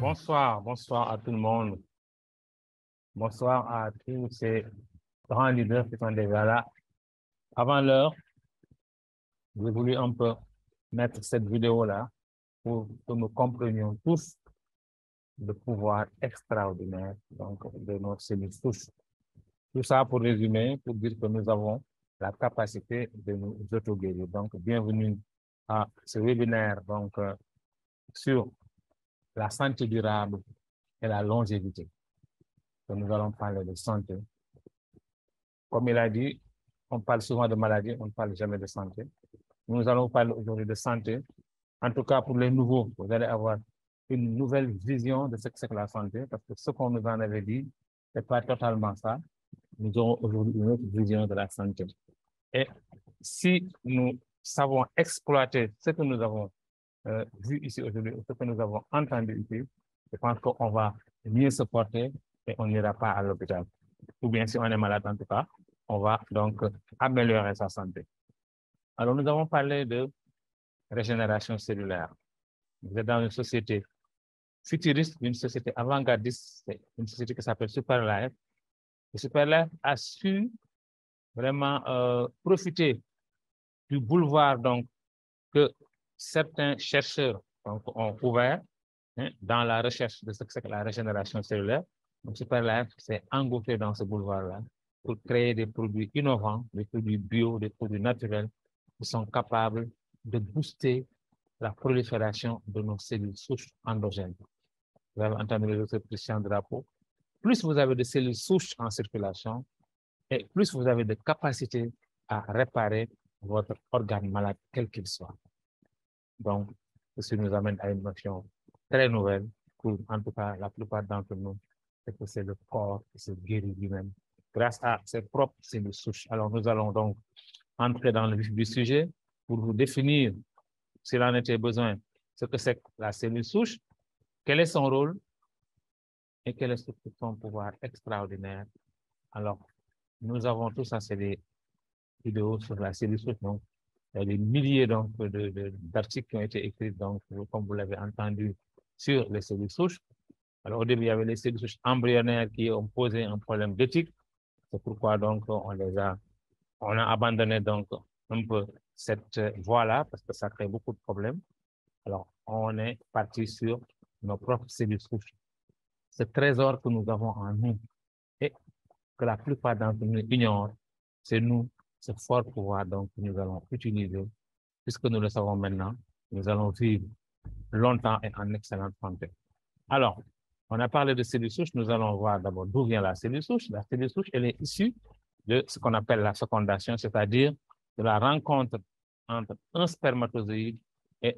Bonsoir à tout le monde. Bonsoir à tous ces grands leaders qui sont déjà là. Avant l'heure, j'ai voulu un peu mettre cette vidéo-là pour que nous comprenions tous le pouvoir extraordinaire de nos cellules souches. Tout ça pour résumer, pour dire que nous avons la capacité de nous auto-guérir. Donc, bienvenue à ce webinaire sur la santé durable et la longévité. Que nous allons parler de santé. Comme il a dit, on parle souvent de maladie, on ne parle jamais de santé. Nous allons parler aujourd'hui de santé. En tout cas, pour les nouveaux, vous allez avoir une nouvelle vision de ce que c'est que la santé, parce que ce qu'on nous en avait dit, ce n'est pas totalement ça. Nous aurons aujourd'hui une autre vision de la santé. Et si nous savons exploiter ce que nous avons vu ici aujourd'hui, ce que nous avons entendu ici, je pense qu'on va mieux se porter et on n'ira pas à l'hôpital. Ou bien si on est malade en tout cas, on va donc améliorer sa santé. Alors, nous avons parlé de régénération cellulaire. Vous êtes dans une société futuriste, une société avant-gardiste, une société qui s'appelle Superlife. Et Superlife a su vraiment profiter du boulevard que certains chercheurs ont ouvert dans la recherche de ce que c'est que la régénération cellulaire. Donc, Superlife s'est engouffré dans ce boulevard-là pour créer des produits innovants, des produits bio, des produits naturels qui sont capables de booster la prolifération de nos cellules souches endogènes. Vous avez entendu le docteur Christian Drapeau. Plus vous avez de cellules souches en circulation, et plus vous avez de capacité à réparer votre organe malade, quel qu'il soit. Donc, ceci nous amène à une notion très nouvelle pour, en tout cas, la plupart d'entre nous, c'est que c'est le corps qui se guérit lui-même grâce à ses propres cellules souches. Alors, nous allons donc entrer dans le vif du sujet pour vous définir, s'il en était besoin, ce que c'est que la cellule souche, quel est son rôle et quel est son pouvoir extraordinaire. Alors, nous avons tout ça, c'est des vidéos sur la cellule souche. Donc, il y a des milliers d'articles qui ont été écrits, donc, comme vous l'avez entendu, sur les cellules souches. Alors, au début, il y avait les cellules souches embryonnaires qui ont posé un problème d'éthique. C'est pourquoi, donc, on a abandonné, donc, un peu cette voie-là, parce que ça crée beaucoup de problèmes. Alors, on est parti sur nos propres cellules souches. Ce trésor que nous avons en nous et que la plupart d'entre nous ignorent, c'est nous, ce fort pouvoir, donc, que nous allons utiliser. Puisque nous le savons maintenant, nous allons vivre longtemps et en excellente santé. Alors, on a parlé de cellules souches, nous allons voir d'abord d'où vient la cellule souche. La cellule souche, elle est issue de ce qu'on appelle la fécondation, c'est-à-dire de la rencontre entre un spermatozoïde et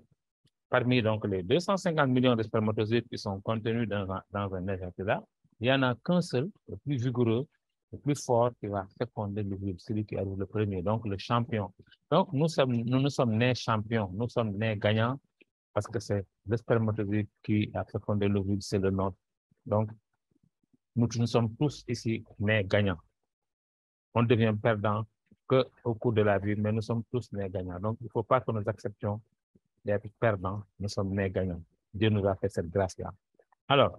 parmi donc les 250 millions de spermatozoïdes qui sont contenus dans un éjaculat, il n'y en a qu'un seul, le plus vigoureux, le plus fort, qui va féconder l'ovule, celui qui arrive le premier, donc le champion. Donc, nous ne sommes nés champions, nous sommes nés gagnants, parce que c'est le spermatozoïde qui a fécondé l'ovule, c'est le nôtre. Donc, nous sommes tous ici nés gagnants. On devient perdant qu'au cours de la vie, mais nous sommes tous nés gagnants. Donc, il ne faut pas que nous acceptions d'être perdants, nous sommes nés gagnants. Dieu nous a fait cette grâce-là. Alors,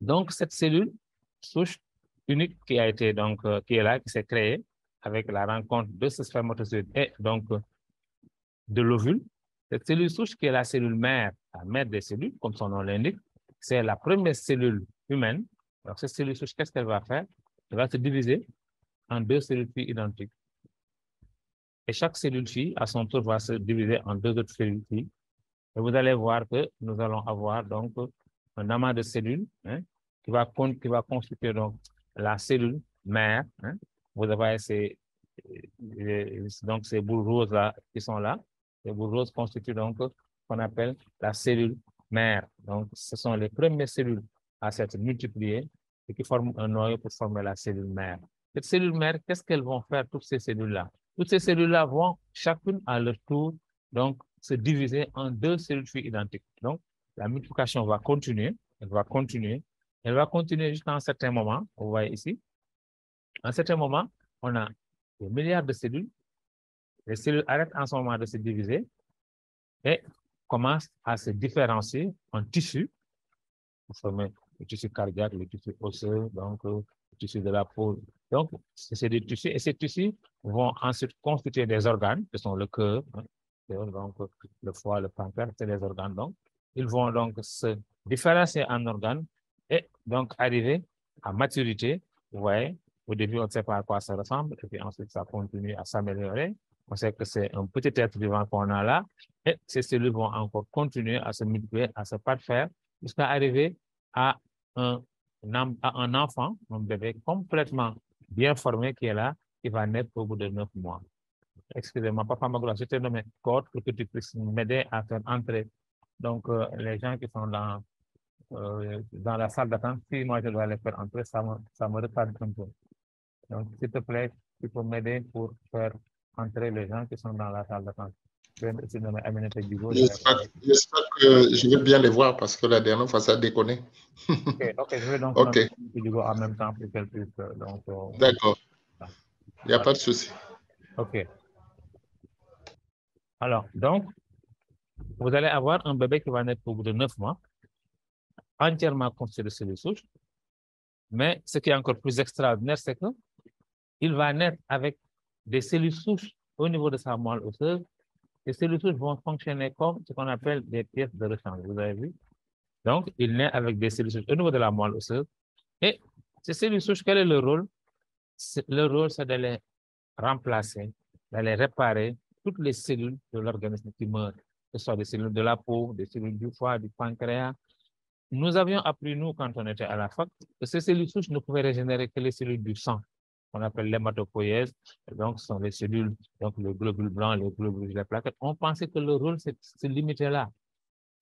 donc, cette cellule souche unique qui a été qui est là, qui s'est créée avec la rencontre de ce spermatozoïde et donc de l'ovule. Cette cellule souche qui est la cellule mère des cellules, comme son nom l'indique, c'est la première cellule humaine. Alors, cette cellule souche, qu'est-ce qu'elle va faire? Elle va se diviser en deux cellules filles identiques. Et chaque cellule fille, à son tour, va se diviser en deux autres cellules filles. Et vous allez voir que nous allons avoir donc un amas de cellules qui va constituer donc la cellule mère. Vous avez ces boules roses-là qui sont là. Les boules roses constituent donc ce qu'on appelle la cellule mère. Donc, ce sont les premières cellules à s'être multipliées et qui forment un noyau pour former la cellule mère. Cette cellule mère, qu'est-ce qu'elles vont faire, toutes ces cellules-là? Toutes ces cellules-là vont, chacune à leur tour, donc, se diviser en deux cellules filles identiques. Donc, la multiplication va continuer, elle va continuer jusqu'à un certain moment, vous voyez ici. À un certain moment, on a des milliards de cellules. Les cellules arrêtent en ce moment de se diviser et commencent à se différencier en tissus. pour former le tissu cardiaque, le tissu osseux, donc le tissu de la peau. Donc, c'est des tissus, et ces tissus vont ensuite constituer des organes, qui sont le cœur, hein, donc le foie, le pancréas, c'est des organes. Donc, ils vont donc se différencier en organes et donc arriver à maturité. Vous voyez, au début, on ne sait pas à quoi ça ressemble, et puis ensuite, ça continue à s'améliorer. On sait que c'est un petit être vivant qu'on a là, et ces cellules vont encore continuer à se multiplier, à se parfaire, jusqu'à arriver à un enfant, un bébé complètement bien formé qui est là, qui va naître au bout de 9 mois. Excusez-moi, Papa Magloire, je t'ai nommé code pour que tu puisses m'aider à faire entrer. Donc, les gens qui sont dans la salle d'attente, si moi je dois les faire entrer, ça me retarde un peu. Donc, s'il te plaît, tu peux m'aider pour faire entrer les gens qui sont dans la salle d'attente. J'espère que je vais bien les voir parce que la dernière fois, ça a déconné. Ok, je vais donc OK. en même temps pour qu'elle puisse. D'accord. Il n'y a pas de souci. OK. Alors, donc, vous allez avoir un bébé qui va naître au bout de 9 mois, entièrement constitué de cellules souches. Mais ce qui est encore plus extraordinaire, c'est qu'il va naître avec des cellules souches au niveau de sa moelle osseuse. Les cellules souches vont fonctionner comme ce qu'on appelle des pièces de rechange. Vous avez vu? Donc, il naît avec des cellules souches au niveau de la moelle osseuse. Et ces cellules souches, quel est leur rôle? Le rôle, c'est de les remplacer, de les réparer toutes les cellules de l'organisme qui meurent, que ce soit des cellules de la peau, des cellules du foie, du pancréas. Nous avions appris, nous, quand on était à la fac, que ces cellules souches ne pouvaient régénérer que les cellules du sang, qu'on appelle l'hématopoïèse. Donc, ce sont les cellules, donc le globule blanc, les globules, les plaquettes. On pensait que le rôle se limitait là.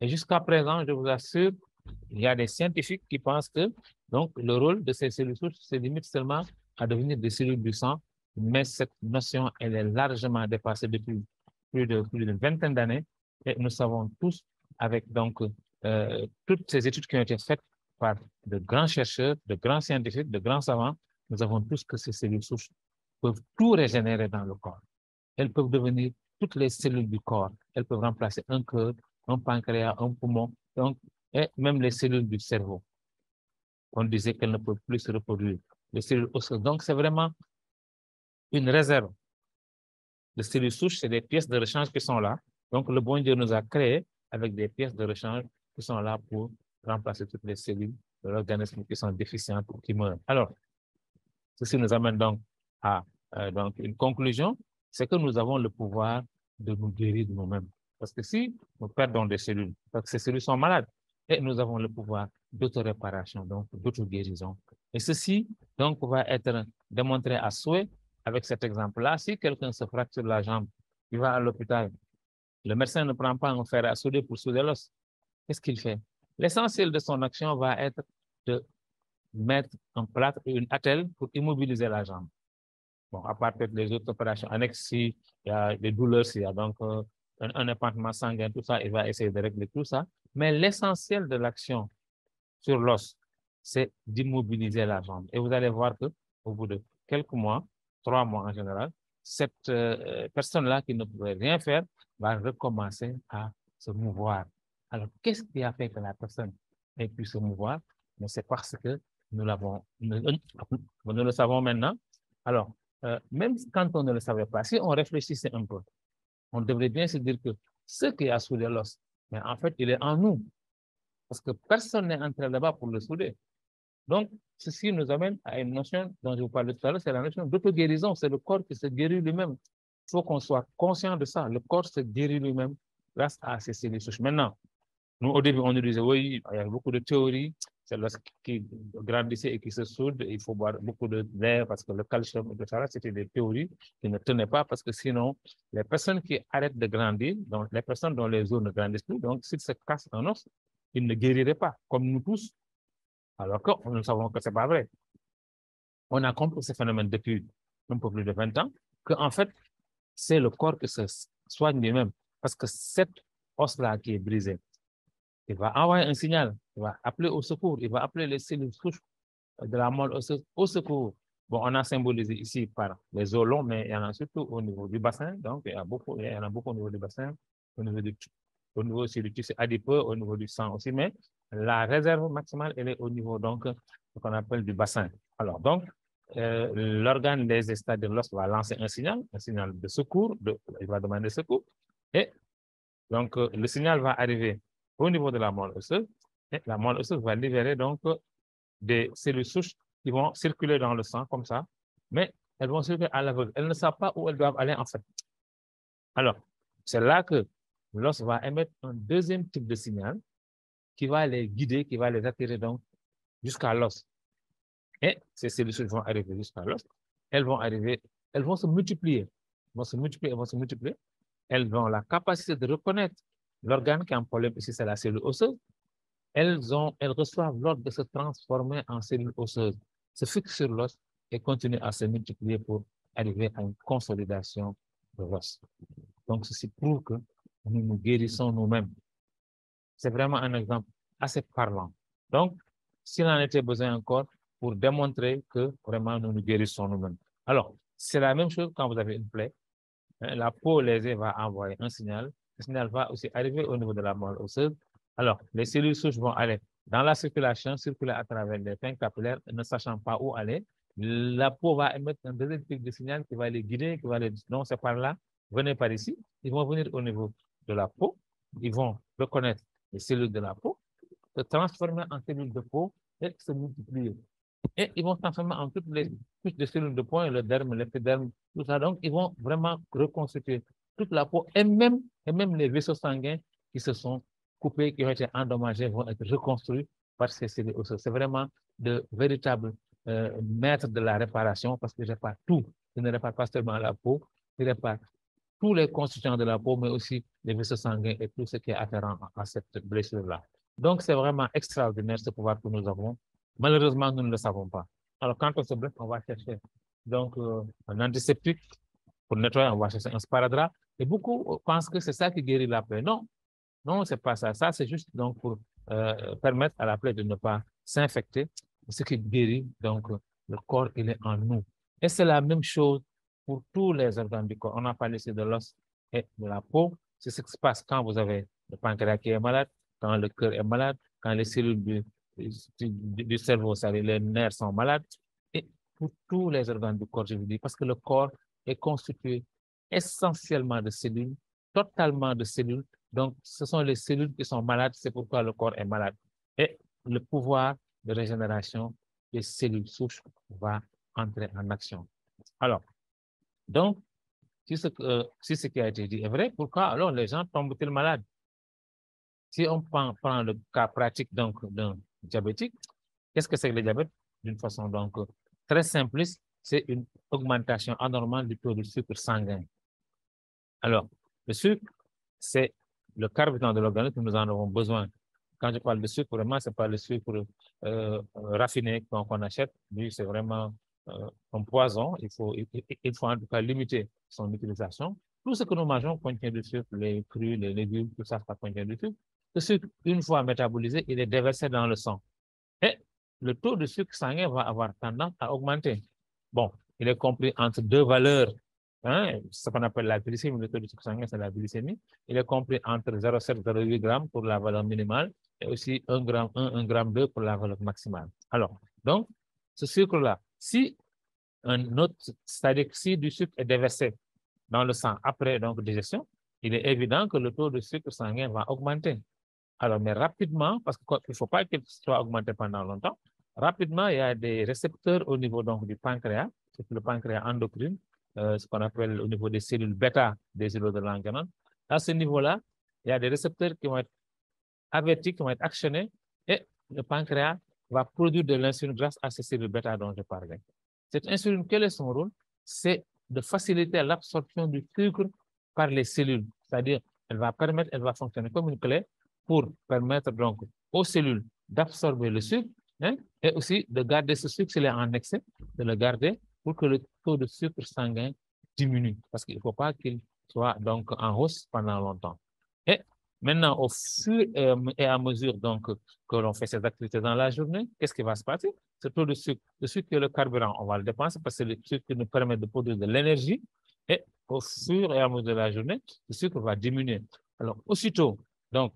Et jusqu'à présent, je vous assure, il y a des scientifiques qui pensent que donc, le rôle de ces cellules souches se limite seulement à devenir des cellules du sang, mais cette notion, elle est largement dépassée depuis plus d'une vingtaine d'années. Et nous savons tous, avec donc toutes ces études qui ont été faites par de grands chercheurs, de grands scientifiques, de grands savants, nous avons tous que ces cellules souches peuvent tout régénérer dans le corps. Elles peuvent devenir toutes les cellules du corps. Elles peuvent remplacer un cœur, un pancréas, un poumon, donc, et même les cellules du cerveau. On disait qu'elles ne peuvent plus se reproduire. Les cellules osseuses. Donc, c'est vraiment une réserve. Les cellules souches, c'est des pièces de rechange qui sont là. Donc, le bon Dieu nous a créés avec des pièces de rechange qui sont là pour remplacer toutes les cellules de l'organisme qui sont déficientes ou qui meurent. Alors, ceci nous amène donc à donc une conclusion, c'est que nous avons le pouvoir de nous guérir de nous-mêmes. Parce que si nous perdons des cellules, parce que ces cellules sont malades, et nous avons le pouvoir d'auto-réparation, donc d'auto-guérison. Et ceci, donc, va être démontré à souhait avec cet exemple-là. Si quelqu'un se fracture la jambe, il va à l'hôpital, le médecin ne prend pas un fer à souder pour souder l'os. Qu'est-ce qu'il fait? L'essentiel de son action va être de mettre un plâtre et une attelle pour immobiliser la jambe. Bon, à part les autres opérations annexes, s'il y a des douleurs, s'il y a donc un épanchement sanguin, tout ça, il va essayer de régler tout ça. Mais l'essentiel de l'action sur l'os, c'est d'immobiliser la jambe. Et vous allez voir qu'au bout de quelques mois, 3 mois en général, cette personne-là qui ne pouvait rien faire va recommencer à se mouvoir. Alors, qu'est-ce qui a fait que la personne ait pu se mouvoir? Mais c'est parce que nous le savons maintenant. Alors, même quand on ne le savait pas, si on réfléchissait un peu, on devrait bien se dire que ce qui a soudé l'os, mais en fait, il est en nous. Parce que personne n'est entré là-bas pour le souder. Donc, ceci nous amène à une notion dont je vous parlais tout à l'heure, c'est la notion d'auto-guérison. C'est le corps qui se guérit lui-même. Il faut qu'on soit conscient de ça. Le corps se guérit lui-même grâce à ces cellules souches. Maintenant, nous, au début, on nous disait, oui, il y a beaucoup de théories. C'est lorsqu'il grandissait et qui se soude, il faut boire beaucoup d'air parce que le calcium, etc., c'était des théories qui ne tenaient pas parce que sinon, les personnes qui arrêtent de grandir, donc les personnes dont les os ne grandissent plus, donc s'ils se cassent un os, ils ne guériraient pas, comme nous tous. Alors que nous savons que ce n'est pas vrai. On a compris ce phénomène depuis un peu plus de 20 ans, qu'en fait, c'est le corps qui se soigne lui-même. Parce que cet os-là qui est brisé, il va envoyer un signal, il va appeler au secours, il va appeler les cellules souches de la moelle osseuse au secours. Bon, on a symbolisé ici par les os longs, mais il y en a surtout au niveau du bassin. Donc, il y en a beaucoup au niveau du bassin, au niveau aussi du tissu adipeux, au niveau du sang aussi. Mais la réserve maximale, elle est au niveau, donc, ce qu'on appelle du bassin. Alors, donc, l'organe lésé, c'est-à-dire l'os, va lancer un signal de secours, il va demander secours, et donc, le signal va arriver au niveau de la moelle osseuse, et la moelle osseuse va libérer donc des cellules souches qui vont circuler dans le sang comme ça, mais elles vont circuler à l'aveugle. Elles ne savent pas où elles doivent aller en fait. Alors, c'est là que l'os va émettre un deuxième type de signal qui va les guider, qui va les attirer donc jusqu'à l'os. Et ces cellules souches vont arriver jusqu'à l'os. Elles vont arriver, elles vont se multiplier. Elles ont la capacité de reconnaître l'organe qui a un problème ici, c'est la cellule osseuse. Elles reçoivent l'ordre de se transformer en cellules osseuses, se fixent sur l'os et continuent à se multiplier pour arriver à une consolidation de l'os. Donc, ceci prouve que nous nous guérissons nous-mêmes. C'est vraiment un exemple assez parlant. Donc, s'il en était besoin encore pour démontrer que vraiment nous nous guérissons nous-mêmes. Alors, c'est la même chose quand vous avez une plaie. La peau lésée va envoyer un signal. Le signal va aussi arriver au niveau de la moelle osseuse. Alors, les cellules souches vont aller dans la circulation, circuler à travers les veines capillaires, ne sachant pas où aller. La peau va émettre un deuxième type de signal qui va les guider, qui va les dire non, c'est par là, venez par ici. Ils vont venir au niveau de la peau. Ils vont reconnaître les cellules de la peau, se transformer en cellules de peau et se multiplier. Et ils vont se transformer en toutes les cellules de peau, le derme, l'épiderme, tout ça. Donc, ils vont vraiment reconstituer toute la peau et même les vaisseaux sanguins qui se sont coupés, qui ont été endommagés, vont être reconstruits par ces cellules osseuses. C'est vraiment de véritables maîtres de la réparation parce qu'ils réparent tout. Ils ne réparent pas seulement la peau, ils réparent tous les constituants de la peau, mais aussi les vaisseaux sanguins et tout ce qui est afférent à cette blessure-là. Donc, c'est vraiment extraordinaire ce pouvoir que nous avons. Malheureusement, nous ne le savons pas. Alors, quand on se blesse, on va chercher donc, un antiseptique pour nettoyer, on va chercher un sparadrap. Et beaucoup pensent que c'est ça qui guérit la plaie. Non, non, c'est pas ça. Ça, c'est juste donc pour permettre à la plaie de ne pas s'infecter. Ce qui guérit, donc, le corps, il est en nous. Et c'est la même chose pour tous les organes du corps. On a parlé ici de l'os et de la peau. C'est ce qui se passe quand vous avez le pancréas qui est malade, quand le cœur est malade, quand les cellules du cerveau, les nerfs sont malades. Et pour tous les organes du corps, je vous dis, parce que le corps est constitué essentiellement de cellules, totalement de cellules. Donc, ce sont les cellules qui sont malades, c'est pourquoi le corps est malade. Et le pouvoir de régénération des cellules souches va entrer en action. Alors, donc, si ce qui a été dit est vrai, pourquoi alors les gens tombent-ils malades? Si on prend le cas pratique d'un diabétique, qu'est-ce que c'est que le diabète? D'une façon donc très simpliste, c'est une augmentation anormale du taux de sucre sanguin. Alors, le sucre, c'est le carburant de l'organisme que nous en avons besoin. Quand je parle de sucre, vraiment, ce n'est pas le sucre raffiné qu'on achète. Lui, c'est vraiment un poison. Il faut en tout cas limiter son utilisation. Tout ce que nous mangeons contient du sucre, les fruits, les légumes, tout ça, ça contient du sucre. Le sucre, une fois métabolisé, il est déversé dans le sang. Et le taux de sucre sanguin va avoir tendance à augmenter. Bon, il est compris entre deux valeurs. Hein, ce qu'on appelle la glycémie, le taux de sucre sanguin, c'est la glycémie. Il est compris entre 0,7 et 0,8 grammes pour la valeur minimale et aussi 1 gramme 1, 1 gramme 2 pour la valeur maximale. Alors, donc, ce sucre-là, si c'est-à-dire que si du sucre est déversé dans le sang après donc digestion, il est évident que le taux de sucre sanguin va augmenter. Alors, mais rapidement, parce qu'il ne faut pas qu'il soit augmenté pendant longtemps, rapidement, il y a des récepteurs au niveau donc, du pancréas, c'est le pancréas endocrine, ce qu'on appelle au niveau des cellules bêta des îlots de Langerhans. À ce niveau-là, il y a des récepteurs qui vont être avertis, qui vont être actionnés, et le pancréas va produire de l'insuline grâce à ces cellules bêta dont je parlais. Cette insuline, quel est son rôle? C'est de faciliter l'absorption du sucre par les cellules, c'est-à-dire elle va fonctionner comme une clé pour permettre donc aux cellules d'absorber le sucre, hein, et aussi de garder ce sucre s'il est en excès, de le garder pour que le taux de sucre sanguin diminue, parce qu'il ne faut pas qu'il soit donc en hausse pendant longtemps. Et maintenant, au fur et à mesure donc, que l'on fait ces activités dans la journée, qu'est-ce qui va se passer? Ce taux de sucre qui est le carburant, on va le dépenser parce que c'est le sucre qui nous permet de produire de l'énergie. Et au fur et à mesure de la journée, le sucre va diminuer. Alors, aussitôt, donc,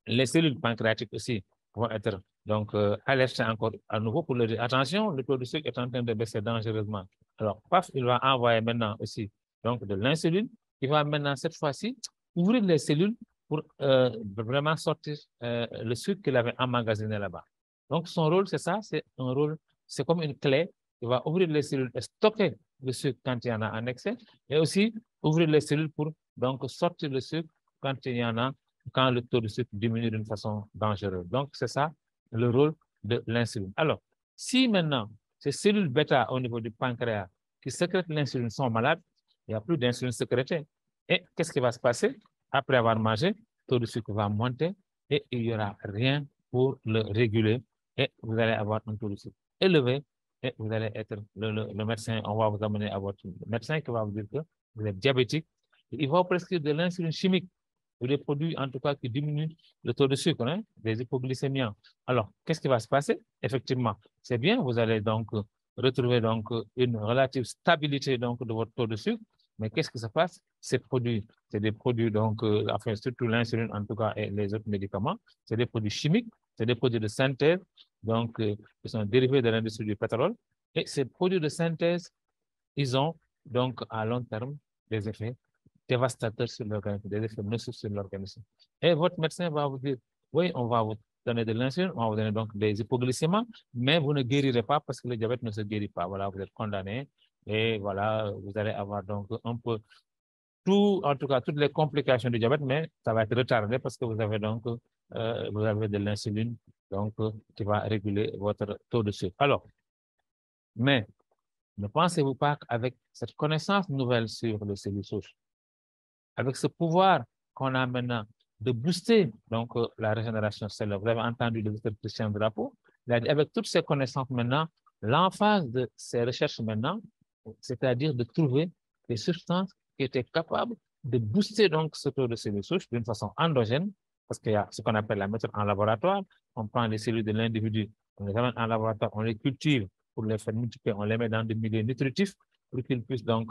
les cellules pancréatiques aussi vont être donc alertés encore à nouveau pour leur dire attention, le taux de sucre est en train de baisser dangereusement. Alors, paf, il va envoyer maintenant aussi donc de l'insuline. Il va maintenant cette fois-ci ouvrir les cellules pour vraiment sortir le sucre qu'il avait emmagasiné là-bas. Donc, son rôle, c'est ça, c'est un rôle, c'est comme une clé. Il va ouvrir les cellules et stocker le sucre quand il y en a en excès, et aussi ouvrir les cellules pour donc sortir le sucre quand il y en a, quand le taux de sucre diminue d'une façon dangereuse. Donc, c'est ça le rôle de l'insuline. Alors, si maintenant ces cellules bêta au niveau du pancréas qui sécrètent l'insuline sont malades, il n'y a plus d'insuline sécrétée. Et qu'est-ce qui va se passer? Après avoir mangé, le taux de sucre va monter et il n'y aura rien pour le réguler et vous allez avoir un taux de sucre élevé et vous allez être le médecin, on va vous amener à votre médecin qui va vous dire que vous êtes diabétique. Il va vous prescrire de l'insuline chimique ou des produits en tout cas qui diminuent le taux de sucre, hein, des hypoglycémiants. Alors, qu'est-ce qui va se passer? Effectivement, c'est bien, vous allez donc retrouver donc une relative stabilité donc de votre taux de sucre, mais qu'est-ce qui se passe? Ces produits, c'est des produits donc, enfin surtout l'insuline en tout cas et les autres médicaments, c'est des produits chimiques, c'est des produits de synthèse, donc qui sont dérivés de l'industrie du pétrole, et ces produits de synthèse, ils ont donc à long terme des effets dévastateurs sur l'organisme, des effets nocifs sur l'organisme. Et votre médecin va vous dire, oui, on va vous donner de l'insuline, on va vous donner donc des hypoglycémiants, mais vous ne guérirez pas parce que le diabète ne se guérit pas. Voilà, vous êtes condamné et voilà, vous allez avoir donc un peu tout, en tout cas, toutes les complications du diabète, mais ça va être retardé parce que vous avez donc vous avez de l'insuline donc qui va réguler votre taux de sucre. Alors, mais ne pensez-vous pas qu'avec cette connaissance nouvelle sur les cellules souches, avec ce pouvoir qu'on a maintenant de booster donc, la régénération cellulaire, vous avez entendu le docteur Christian Drapeau, avec toutes ces connaissances maintenant, l'emphase de ces recherches maintenant, c'est-à-dire de trouver des substances qui étaient capables de booster donc ce taux de cellules souches d'une façon endogène, parce qu'il y a ce qu'on appelle la méthode en laboratoire. On prend les cellules de l'individu, on les amène en laboratoire, on les cultive pour les faire multiplier, on les met dans des milieux nutritifs pour qu'ils puissent donc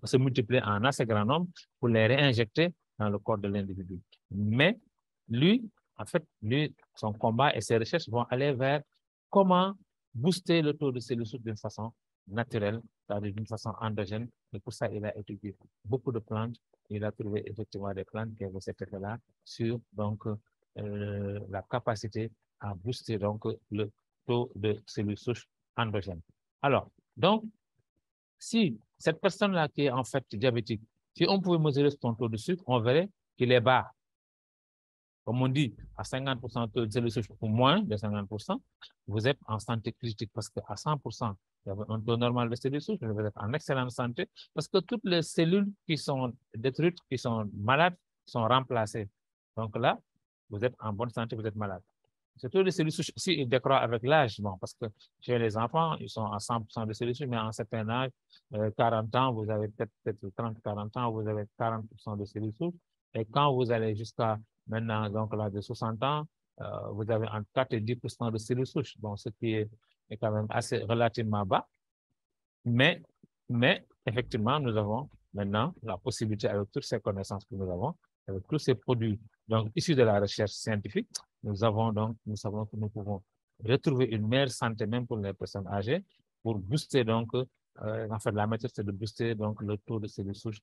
se multiplier en assez grand nombre pour les réinjecter dans le corps de l'individu. Mais lui, en fait, lui, son combat et ses recherches vont aller vers comment booster le taux de cellules souches d'une façon naturelle, c'est-à-dire d'une façon endogène. Et pour ça, il a étudié beaucoup de plantes. Il a trouvé effectivement des plantes qui ont cet effet-là sur donc, la capacité à booster donc, le taux de cellules souches endogènes. Alors, donc, si cette personne-là qui est en fait diabétique, si on pouvait mesurer son taux de sucre, on verrait qu'il est bas. Comme on dit, à 50% de cellules souches ou moins de 50%, vous êtes en santé critique parce qu'à 100%, vous avez un taux normal de cellules souches, vous êtes en excellente santé parce que toutes les cellules qui sont détruites, qui sont malades, sont remplacées. Donc là, vous êtes en bonne santé, vous êtes malade. Surtout les cellules souches, aussi, ils décroît avec l'âge, bon, parce que chez les enfants, ils sont à 100% de cellules souches, mais à un certain âge, 40 ans, vous avez peut-être 30-40 ans, vous avez 40% de cellules souches. Et quand vous allez jusqu'à maintenant, donc l'âge de 60 ans, vous avez entre 4 et 10% de cellules souches, bon, ce qui est quand même assez relativement bas. Mais effectivement, nous avons maintenant la possibilité, avec toutes ces connaissances que nous avons, avec tous ces produits donc, issus de la recherche scientifique, nous savons que nous pouvons retrouver une meilleure santé même pour les personnes âgées, pour booster donc, en fait, la méthode c'est de booster donc le taux de cellules souches,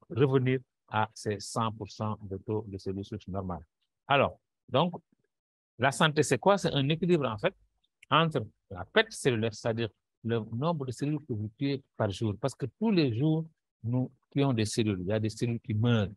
revenir à ces 100% de taux de cellules souches normales. Alors, donc, la santé c'est quoi? C'est un équilibre en fait entre la perte cellulaire, c'est-à-dire le nombre de cellules que vous tuez par jour, parce que tous les jours, nous tuons des cellules, il y a des cellules qui meurent.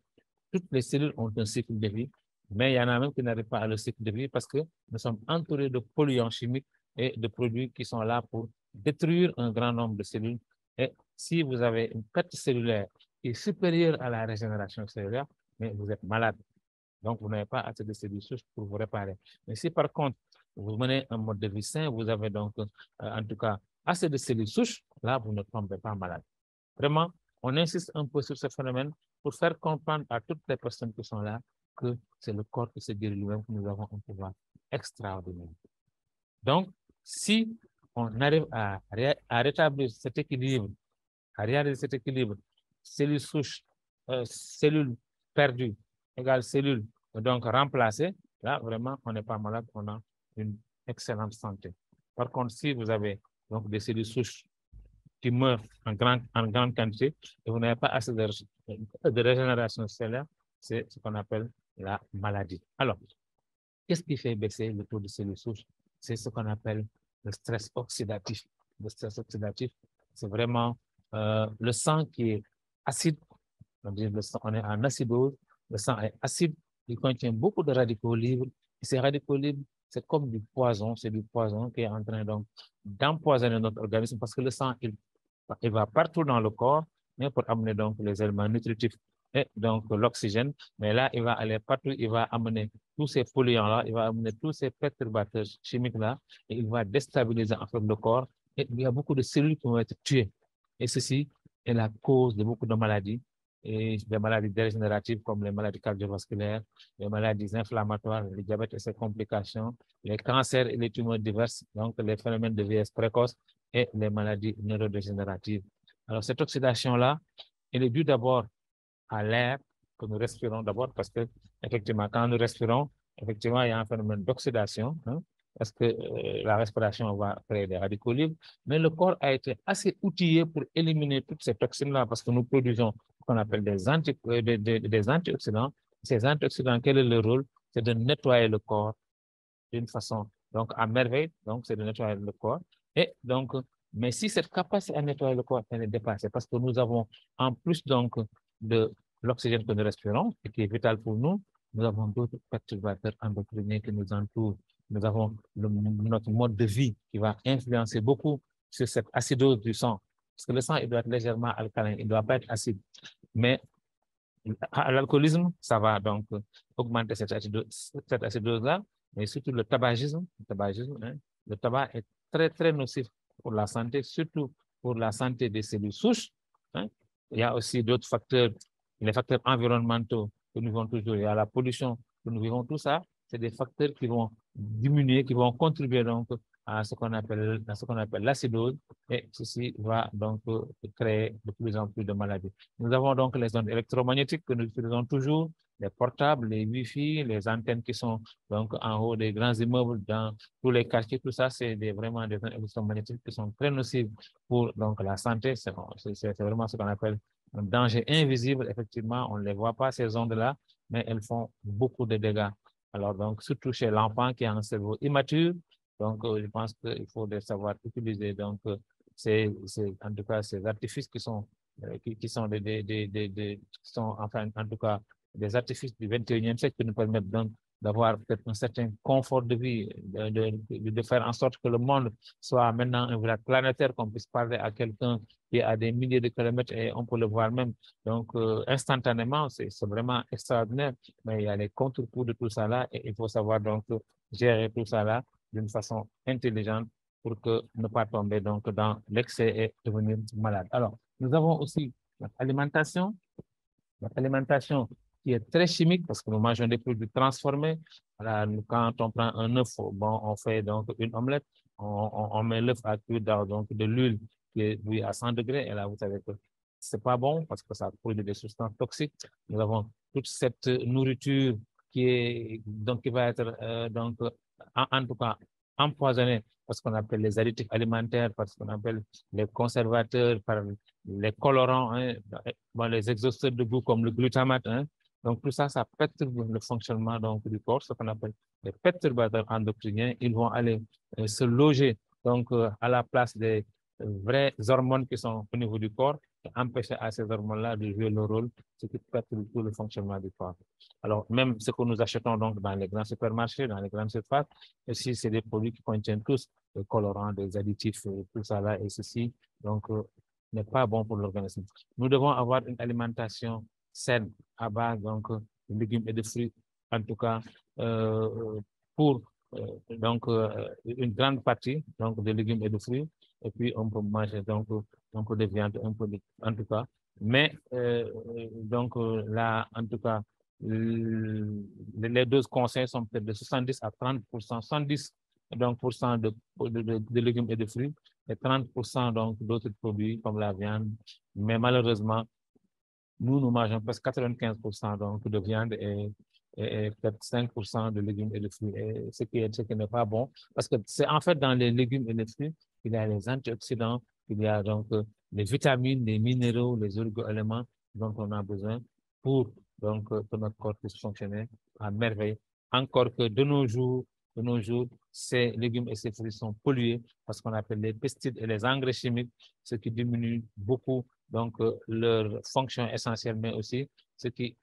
Toutes les cellules ont un cycle de vie, mais il y en a même qui n'arrivent pas à le cycle de vie parce que nous sommes entourés de polluants chimiques et de produits qui sont là pour détruire un grand nombre de cellules. Et si vous avez une perte cellulaire qui est supérieure à la régénération cellulaire, mais vous êtes malade. Donc, vous n'avez pas assez de cellules souches pour vous réparer. Mais si par contre, vous menez un mode de vie sain, vous avez donc, en tout cas, assez de cellules souches, là, vous ne tombez pas malade. Vraiment, on insiste un peu sur ce phénomène pour faire comprendre à toutes les personnes qui sont là que c'est le corps qui se guérit lui-même, que nous avons un pouvoir extraordinaire. Donc, si on arrive à rétablir cet équilibre, cellules souches, cellules perdues égale cellules donc remplacées, Là, vraiment, on n'est pas malade, on a une excellente santé. Par contre, si vous avez donc des cellules souches qui meurent en grande quantité et vous n'avez pas assez de régénération cellulaire, c'est ce qu'on appelle la maladie. Alors, qu'est-ce qui fait baisser le taux de cellules souches? C'est ce qu'on appelle le stress oxydatif. Le stress oxydatif, c'est vraiment le sang qui est acide. On est en acidose, le sang est acide, il contient beaucoup de radicaux libres. Et ces radicaux libres, c'est comme du poison, c'est du poison qui est en train donc d'empoisonner notre organisme parce que le sang, il va partout dans le corps, mais pour amener donc les éléments nutritifs et donc l'oxygène. Mais là, il va aller partout, il va amener tous ces polluants-là, il va amener tous ces perturbateurs chimiques-là, et il va déstabiliser en fait le corps. Et il y a beaucoup de cellules qui vont être tuées. Et ceci est la cause de beaucoup de maladies, et des maladies dégénératives comme les maladies cardiovasculaires, les maladies inflammatoires, le diabète et ses complications, les cancers et les tumeurs diverses, donc les phénomènes de vieillesse précoce et les maladies neurodégénératives. Alors, cette oxydation-là, elle est due d'abord à l'air que nous respirons d'abord parce que, effectivement, quand nous respirons, effectivement, il y a un phénomène d'oxydation, hein, parce que la respiration va créer des radicaux libres, mais le corps a été assez outillé pour éliminer toutes ces toxines-là parce que nous produisons ce qu'on appelle des antioxydants. Ces antioxydants, quel est leur rôle? C'est de nettoyer le corps d'une façon, donc, à merveille, donc, c'est de nettoyer le corps. Et donc, mais si cette capacité à nettoyer le corps, elle est dépassée, parce que nous avons, en plus, donc, de l'oxygène que nous respirons, et qui est vital pour nous, nous avons d'autres perturbateurs endocriniens qui nous entourent. Nous avons notre mode de vie qui va influencer beaucoup sur cette acidose du sang. Parce que le sang, il doit être légèrement alcalin, il ne doit pas être acide. Mais l'alcoolisme, ça va donc augmenter cette acidose-là, mais surtout le tabagisme. Hein, le tabac est très, très nocif pour la santé, surtout pour la santé des cellules souches. Hein. Il y a aussi d'autres facteurs, les facteurs environnementaux que nous vivons toujours. Il y a la pollution que nous vivons, tout ça. C'est des facteurs qui vont diminuer, qui vont contribuer donc à ce qu'on appelle l'acidose, et ceci va donc créer de plus en plus de maladies. Nous avons donc les ondes électromagnétiques que nous utilisons toujours, les portables, les Wi-Fi, les antennes qui sont donc en haut des grands immeubles dans tous les quartiers, tout ça, c'est vraiment des ondes électromagnétiques qui sont très nocives pour donc la santé. C'est vraiment ce qu'on appelle un danger invisible. Effectivement, on ne les voit pas, ces ondes-là, mais elles font beaucoup de dégâts. Alors, donc, surtout chez l'enfant qui a un cerveau immature, donc, je pense qu'il faut savoir utiliser donc, en tout cas, ces artifices qui sont enfin, en tout cas, des artifices du 21e siècle qui nous permettent donc d'avoir peut-être un certain confort de vie, de faire en sorte que le monde soit maintenant un village planétaire, qu'on puisse parler à quelqu'un qui est à des milliers de kilomètres et on peut le voir même. Donc, instantanément, c'est vraiment extraordinaire, mais il y a les contre-coups de tout ça là et il faut savoir donc gérer tout ça là d'une façon intelligente pour que ne pas tomber donc dans l'excès et devenir malade. Alors, nous avons aussi l'alimentation qui est très chimique parce que nous mangeons des produits transformés. Voilà, quand on prend un œuf, bon, on fait donc une omelette, on met l'œuf à cuire dans donc de l'huile qui est à 100 degrés et là, vous savez que c'est pas bon parce que ça produit des substances toxiques. Nous avons toute cette nourriture qui va être donc en tout cas empoisonnée par ce qu'on appelle les additifs alimentaires, par ce qu'on appelle les conservateurs, par les colorants, hein, bon, les exhausteurs de goût comme le glutamate. Hein. Donc tout ça, ça perturbe le fonctionnement donc, du corps, ce qu'on appelle les perturbateurs endocriniens. Ils vont aller se loger donc, à la place des vraies hormones qui sont au niveau du corps, et empêcher à ces hormones-là de jouer le rôle, ce qui perturbe tout le fonctionnement du corps. Alors, même ce que nous achetons donc dans les grands supermarchés, dans les grandes surfaces, aussi, c'est des produits qui contiennent tous des colorants, des additifs, tout ça là, et ceci, donc, n'est pas bon pour l'organisme. Nous devons avoir une alimentation saine à base donc, de légumes et de fruits, en tout cas, pour donc, une grande partie donc, de légumes et de fruits, et puis on peut manger donc, un peu de viande, un peu de, en tout cas. Mais donc là, en tout cas, les doses conseils sont peut-être de 70 à 30%, 70 donc, de légumes et de fruits, et 30% donc d'autres produits comme la viande. Mais malheureusement, nous mangeons presque 95% donc de viande et et peut-être 5% de légumes et de fruits, et ce qui n'est pas bon, parce que c'est en fait dans les légumes et les fruits qu'il y a les antioxydants, il y a donc les vitamines, les minéraux, les oligo-éléments dont on a besoin pour donc que notre corps puisse fonctionner à merveille. Encore que de nos jours, ces légumes et ces fruits sont pollués parce qu'on appelle les pesticides et les engrais chimiques, ce qui diminue beaucoup donc leur fonction essentielle, mais aussi ce qui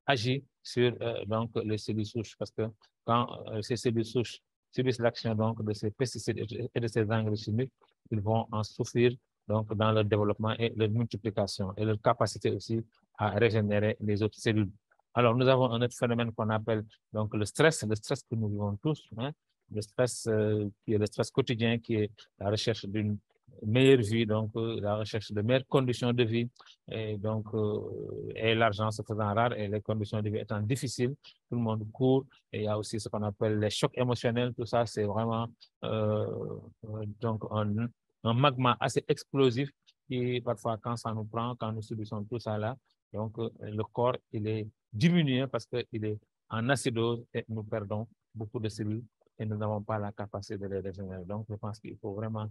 agit sur donc les cellules souches, parce que quand ces cellules souches subissent l'action donc de ces pesticides et de ces engrais chimiques, ils vont en souffrir donc dans leur développement et leur multiplication et leur capacité aussi à régénérer les autres cellules. Alors, nous avons un autre phénomène qu'on appelle donc le stress que nous vivons tous, hein, le stress qui est le stress quotidien, qui est la recherche d'une meilleure vie, donc la recherche de meilleures conditions de vie, et donc et l'argent se faisant rare et les conditions de vie étant difficiles, tout le monde court, et il y a aussi ce qu'on appelle les chocs émotionnels, tout ça c'est vraiment donc un magma assez explosif qui parfois quand ça nous prend, quand nous subissons tout ça là, donc le corps il est diminué parce qu'il est en acidose et nous perdons beaucoup de cellules et nous n'avons pas la capacité de les régénérer. Donc je pense qu'il faut vraiment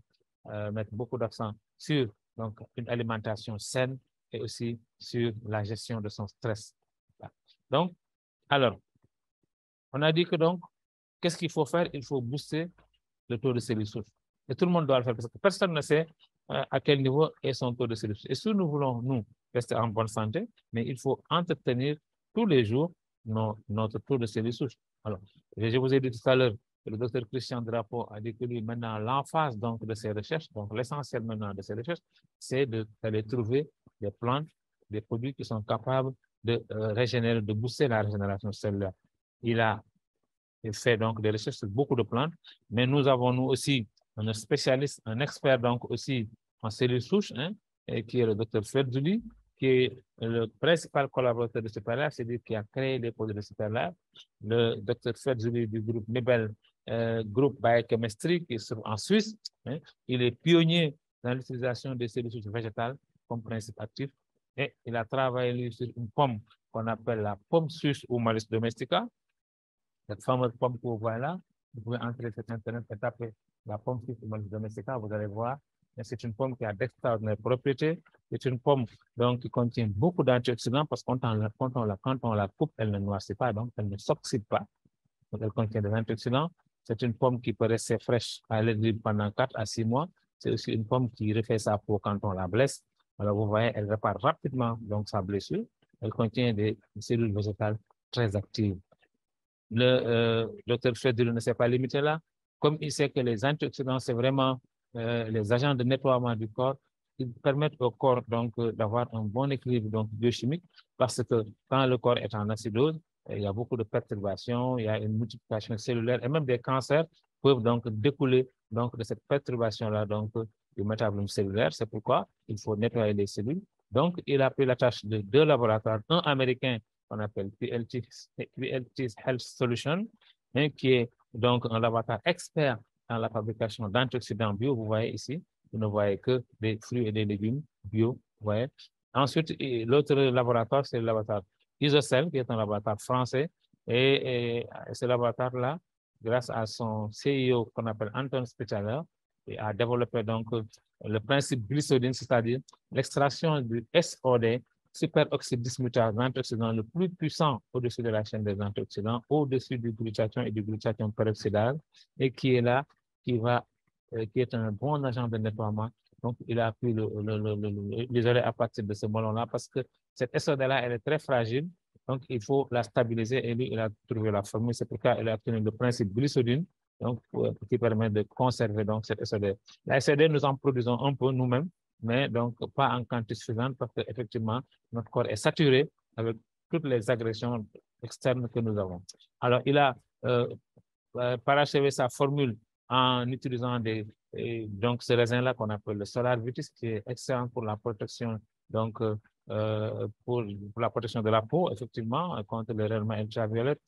mettre beaucoup d'accent sur donc, une alimentation saine et aussi sur la gestion de son stress. Donc, alors, on a dit que donc, qu'est-ce qu'il faut faire? Il faut booster le taux de cellules souches. Et tout le monde doit le faire parce que personne ne sait à quel niveau est son taux de cellules souches. Et si nous voulons, nous, rester en bonne santé, mais il faut entretenir tous les jours notre taux de cellules souches. Alors, je vous ai dit tout à l'heure que le docteur Christian Drapeau a dit que lui, maintenant, l'emphase donc, de ses recherches, donc l'essentiel maintenant de ses recherches, c'est d'aller trouver des plantes, des produits qui sont capables de régénérer, de booster la régénération cellulaire. Il a fait donc des recherches sur beaucoup de plantes, mais nous avons nous aussi un spécialiste, un expert donc aussi en cellules souches, hein, et qui est le docteur Ferduli, qui est le principal collaborateur de Superlab, c'est-à-dire qui a créé les produits de Superlab. Le docteur Ferduli du groupe Nobel, groupe Biochemistry, qui est en Suisse, hein, il est pionnier dans l'utilisation des cellules souches végétales comme principe actif, et il a travaillé sur une pomme qu'on appelle la pomme suisse ou Malis domestica. Cette fameuse pomme que vous voyez là, vous pouvez entrer sur Internet et taper la pomme suisse ou Malis domestica, vous allez voir. C'est une pomme qui a d'extraordinaires propriétés. C'est une pomme donc, qui contient beaucoup d'antioxydants parce que quand on la coupe, elle ne noircit pas, donc elle ne s'oxyde pas. Donc, elle contient des antioxydants. C'est une pomme qui peut rester fraîche à l'air libre pendant 4 à 6 mois. C'est aussi une pomme qui refait sa peau quand on la blesse. Alors, vous voyez, elle répare rapidement donc, sa blessure. Elle contient des cellules végétales très actives. Le docteur Fredul ne s'est pas limité là. Comme il sait que les antioxydants, c'est vraiment les agents de nettoiement du corps, ils permettent au corps donc d'avoir un bon équilibre donc, biochimique parce que quand le corps est en acidose, il y a beaucoup de perturbations, il y a une multiplication cellulaire et même des cancers peuvent donc découler donc, de cette perturbation-là donc, du métabolisme cellulaire. C'est pourquoi il faut nettoyer les cellules. Donc, il a pris la tâche de 2 laboratoires, un américain qu'on appelle PLT's Health Solution, hein, qui est donc un laboratoire expert dans la fabrication d'antioxydants bio. Vous voyez ici, vous ne voyez que des fruits et des légumes bio. Vous voyez. Ensuite, l'autre laboratoire, c'est le laboratoire Isocell, qui est un laboratoire français. Et ce laboratoire-là, grâce à son CEO qu'on appelle Anton Spitaler, a développé donc le principe glycodine, c'est-à-dire l'extraction du SOD, superoxyde dismutase, l'antioxydant le plus puissant au-dessus de la chaîne des antioxydants, au-dessus du glutathion et du glutathion peroxydase, et qui est là, qui est un bon agent de nettoiement. Donc, il a pu l'isoler à partir de ce melon-là parce que cette SOD-là, elle est très fragile. Donc, il faut la stabiliser et lui, il a trouvé la formule. C'est pourquoi il a obtenu le principe glycodine, donc, qui permet de conserver donc, cette SOD. La SOD, nous en produisons un peu nous-mêmes, mais donc pas en quantité suffisante parce qu'effectivement, notre corps est saturé avec toutes les agressions externes que nous avons. Alors, il a parachevé sa formule en utilisant donc ce raisin-là qu'on appelle le Solar Vitis, qui est excellent pour la protection, donc pour la protection de la peau, effectivement, contre les rayonnements ultraviolets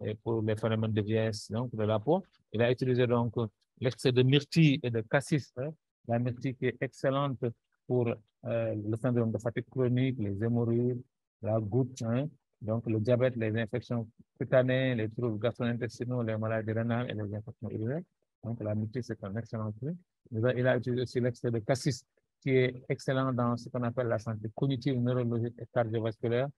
et pour les phénomènes de vieillesse donc, de la peau. Il a utilisé donc l'extrait de myrtille et de cassis, hein, la myrtille qui est excellente pour le syndrome de fatigue chronique, les hémorroïdes, la goutte, hein, Donc, le diabète, les infections cutanées, les troubles gastro-intestinaux, les maladies rénales et les infections urinaires. Donc, la mutie, c'est un excellent fruit. Il a utilisé aussi l'extrait de cassis, qui est excellent dans ce qu'on appelle la santé cognitive, neurologique et cardiovasculaire,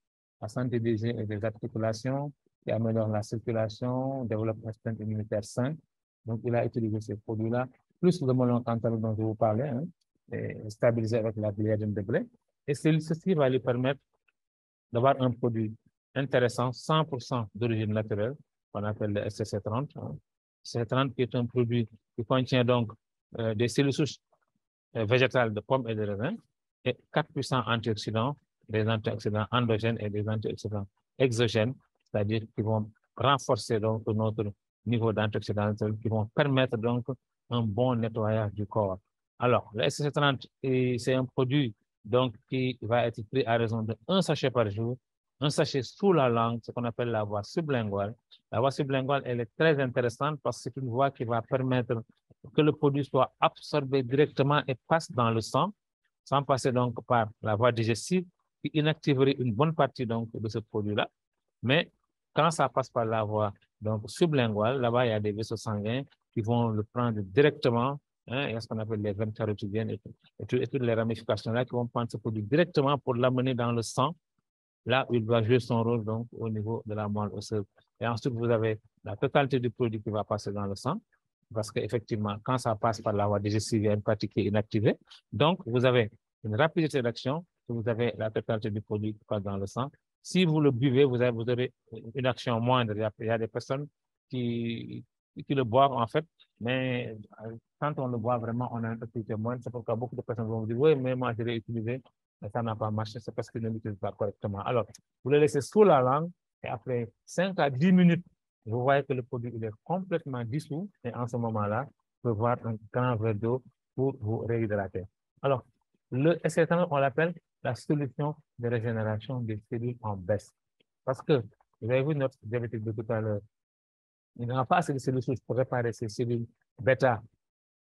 la santé des yeux et des articulations, qui améliore la circulation, développe un système immunitaire sain. Donc, il a utilisé ces produits-là, plus le melon cantaloupe dont je vous parlais, hein, stabilisé avec la gliadine de blé. Et ceci va lui permettre d'avoir un produit intéressant, 100% d'origine naturelle, qu'on appelle le SCC30. Hein. SCC30 qui est un produit qui contient donc des cellules souches végétales de pommes et de raisins et 4 puissants antioxydants, des antioxydants endogènes et des antioxydants exogènes, c'est-à-dire qui vont renforcer donc notre niveau d'antioxydants, qui vont permettre donc un bon nettoyage du corps. Alors, le SCC30, c'est un produit donc qui va être pris à raison de 1 sachet par jour, un sachet sous la langue, ce qu'on appelle la voie sublinguale. La voie sublinguale, elle est très intéressante parce que c'est une voie qui va permettre que le produit soit absorbé directement et passe dans le sang, sans passer donc par la voie digestive, qui inactiverait une bonne partie donc de ce produit-là. Mais quand ça passe par la voie donc sublinguale, là-bas, il y a des vaisseaux sanguins qui vont le prendre directement. Hein, il y a ce qu'on appelle les veines carotidiennes et toutes les ramifications-là qui vont prendre ce produit directement pour l'amener dans le sang, là où il va jouer son rôle donc au niveau de la moelle osseuse. Et ensuite, vous avez la totalité du produit qui va passer dans le sang, parce qu'effectivement, quand ça passe par la voie digestive, il y a une partie qui est inactivée. Donc, vous avez une rapidité d'action, vous avez la totalité du produit qui passe dans le sang. Si vous le buvez, vous aurez une action moindre. Il y a des personnes qui le boivent en fait, mais quand on le boit vraiment, on a une activité moindre. C'est pourquoi beaucoup de personnes vont vous dire, oui, mais moi, je l'ai utilisé, mais ça n'a pas marché, c'est parce qu'ils ne l'utilisent pas correctement. Alors, vous le laissez sous la langue et après 5 à 10 minutes, vous voyez que le produit il est complètement dissous et en ce moment-là, vous pouvez boire un grand verre d'eau pour vous réhydrater. Alors, le SCC30, on l'appelle la solution de régénération des cellules en baisse. Parce que, vous avez vu notre diabétique de tout à l'heure, il n'aura pas assez de cellules souches pour réparer ces cellules bêta,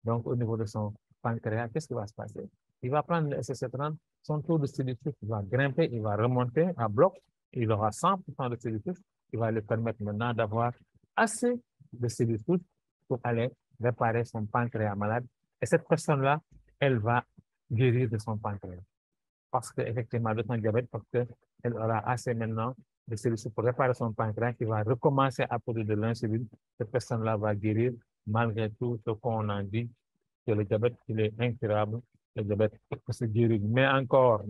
donc au niveau de son pancréas. Qu'est-ce qui va se passer? Il va prendre le SCC30, son taux de cellules souches va grimper, il va remonter à bloc, il aura 100% de cellules souches, qui va lui permettre maintenant d'avoir assez de cellules souches pour aller réparer son pancréas malade. Et cette personne-là, elle va guérir de son pancréas. Parce qu'effectivement, de son diabète, parce qu'elle aura assez maintenant de cellules souches pour réparer son pancréas qui va recommencer à produire de l'insuline. Cette personne-là va guérir malgré tout ce qu'on a dit, que le diabète, il est incurable. Le diabète peut se guérir. Mais encore,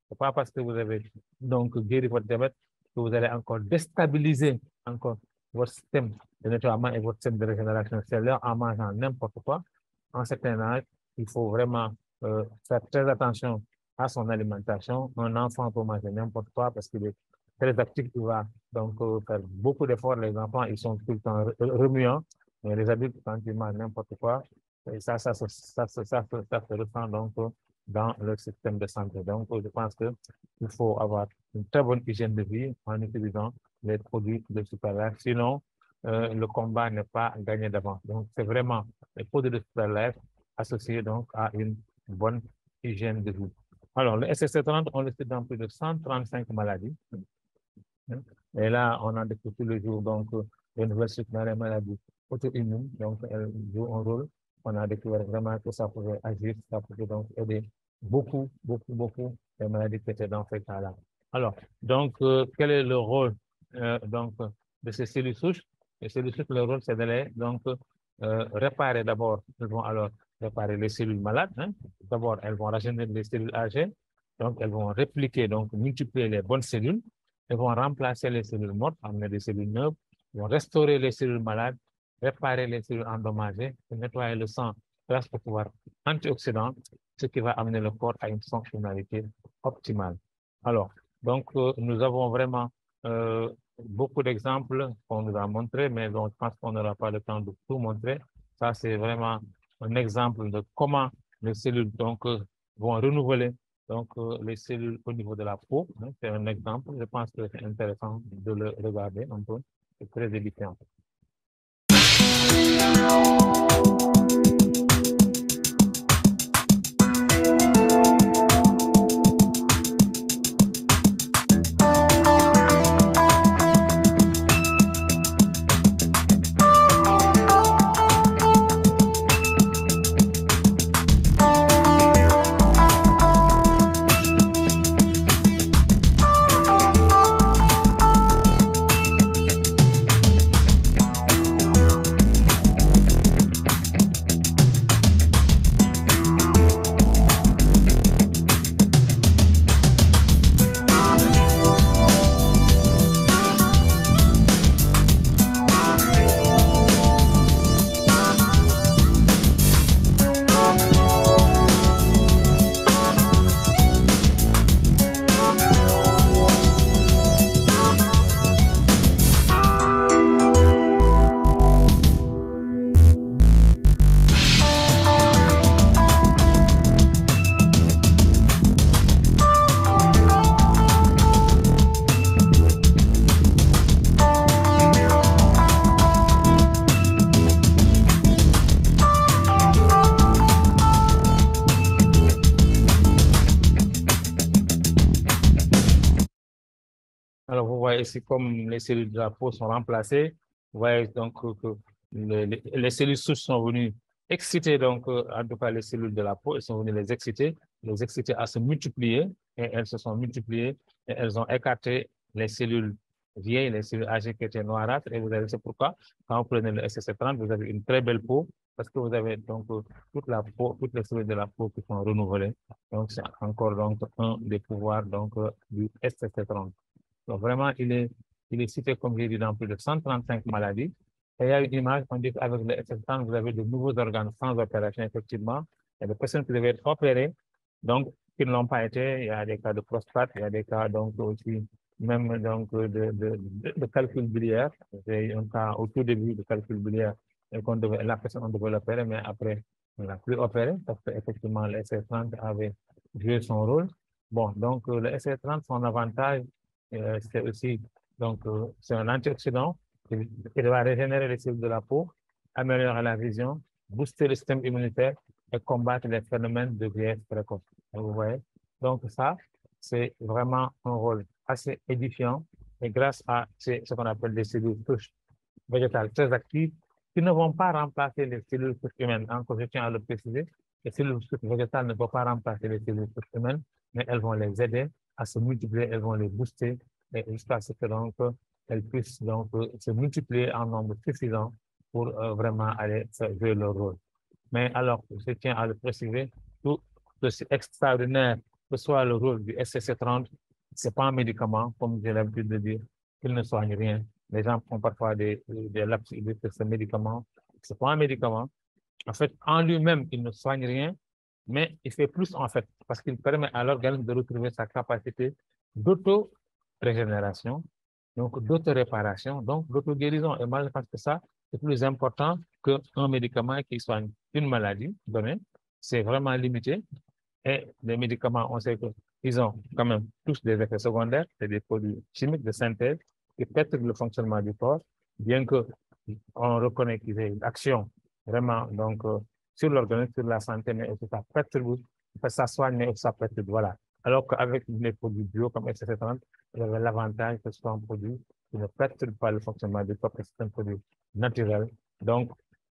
c'est pas parce que vous avez donc guéri votre diabète que vous allez encore déstabiliser encore votre système de nettoiement et votre système de régénération cellulaire en mangeant n'importe quoi. En certain âge, il faut vraiment faire très attention à son alimentation. Un enfant peut manger n'importe quoi parce qu'il est très actif, il va donc faire beaucoup d'efforts. Les enfants, ils sont tout le temps remuants, mais les adultes, quand ils mangent n'importe quoi, et ça se ressent donc dans le système de santé. Donc, je pense qu'il faut avoir une très bonne hygiène de vie en utilisant les produits de Superlife. Sinon, le combat n'est pas gagné d'avance. Donc, c'est vraiment les produits de Superlife associés donc à une bonne hygiène de vie. Alors, le SCC30, on le cite dans plus de 135 maladies. Et là, on a découvert tous les jours donc les nouvelles structures dans les maladies auto-immunes. Donc, elles jouent un rôle. On a découvert vraiment que ça pouvait agir, ça pouvait donc aider beaucoup les maladies qui étaient dans ce cas-là. Alors, donc, quel est le rôle donc, de ces cellules souches? Les cellules souches, le rôle, c'est d'aller donc réparer d'abord. Elles vont alors réparer les cellules malades. Hein. D'abord, elles vont régénérer les cellules âgées. Donc, elles vont répliquer, donc multiplier les bonnes cellules. Elles vont remplacer les cellules mortes, amener des cellules neuves. Elles vont restaurer les cellules malades, réparer les cellules endommagées, nettoyer le sang grâce au pouvoir antioxydant, ce qui va amener le corps à une fonctionnalité optimale. Alors, donc, nous avons vraiment beaucoup d'exemples qu'on nous a montrés, mais donc, je pense qu'on n'aura pas le temps de tout montrer. Ça, c'est vraiment un exemple de comment les cellules donc, vont renouveler donc, les cellules au niveau de la peau. Hein, c'est un exemple. Je pense que c'est intéressant de le regarder un peu. C'est très édifiant. voyez ici comme les cellules de la peau sont remplacées. Vous voyez donc que les cellules souches sont venues exciter, donc, en tout cas, les cellules de la peau, elles sont venues les exciter à se multiplier, et elles se sont multipliées, et elles ont écarté les cellules vieilles, les cellules âgées qui étaient noirâtres, et vous avez, c'est pourquoi, quand vous prenez le SSC30, vous avez une très belle peau, parce que vous avez donc toute la peau, toutes les cellules de la peau qui sont renouvelées. Donc, c'est encore donc un des pouvoirs donc, du SSC30. Donc, vraiment, il est cité, comme j'ai dit, dans plus de 135 maladies. Et il y a une image, on dit qu'avec le SSC30, vous avez de nouveaux organes sans opération, effectivement. Il y a des personnes qui devaient être opérées, donc, qui ne l'ont pas été. Il y a des cas de prostate, il y a des cas donc aussi même donc de calcul biliaire. C'est un cas au tout début de calcul biliaire et la personne, on devait l'opérer, mais après, on n'a plus opéré parce qu'effectivement, le SSC30 avait joué son rôle. Bon, donc le SSC30, son avantage, c'est aussi, donc, c'est un antioxydant qui va régénérer les cellules de la peau, améliorer la vision, booster le système immunitaire et combattre les phénomènes de vieillesse précoce. Vous voyez? Donc, ça, c'est vraiment un rôle assez édifiant et grâce à ce qu'on appelle des cellules souches végétales très actives qui ne vont pas remplacer les cellules souches humaines. Encore, je tiens à le préciser, les cellules souches végétales ne vont pas remplacer les cellules souches humaines, mais elles vont les aider à se multiplier, elles vont les booster et jusqu'à ce que donc elles puissent donc se multiplier en nombre suffisant pour vraiment aller jouer leur rôle. Mais alors, je tiens à le préciser, tout aussi extraordinaire que soit le rôle du SSC30, ce n'est pas un médicament, comme j'ai l'habitude de dire, il ne soigne rien. Les gens font parfois des lapsus de ce médicament. Ce n'est pas un médicament. En fait, en lui-même, il ne soigne rien, mais il fait plus en fait, parce qu'il permet à l'organisme de retrouver sa capacité d'auto-régénération, donc d'auto-réparation, donc d'auto-guérison. Et moi, je pense que ça, c'est plus important qu'un médicament qui soigne une maladie donnée. C'est vraiment limité. Et les médicaments, on sait qu'ils ont quand même tous des effets secondaires, c'est des produits chimiques de synthèse qui perturbent le fonctionnement du corps, bien qu'on reconnaît qu'ils aient une action vraiment donc, sur l'organisme, sur la santé, mais aussi ça perturbe, ça soigne, mais aussi ça perturbe. Voilà. Alors qu'avec les produits bio comme SSC30, vous avez l'avantage que ce soit un produit qui ne perturbe pas le fonctionnement du corps, c'est un produit naturel. Donc,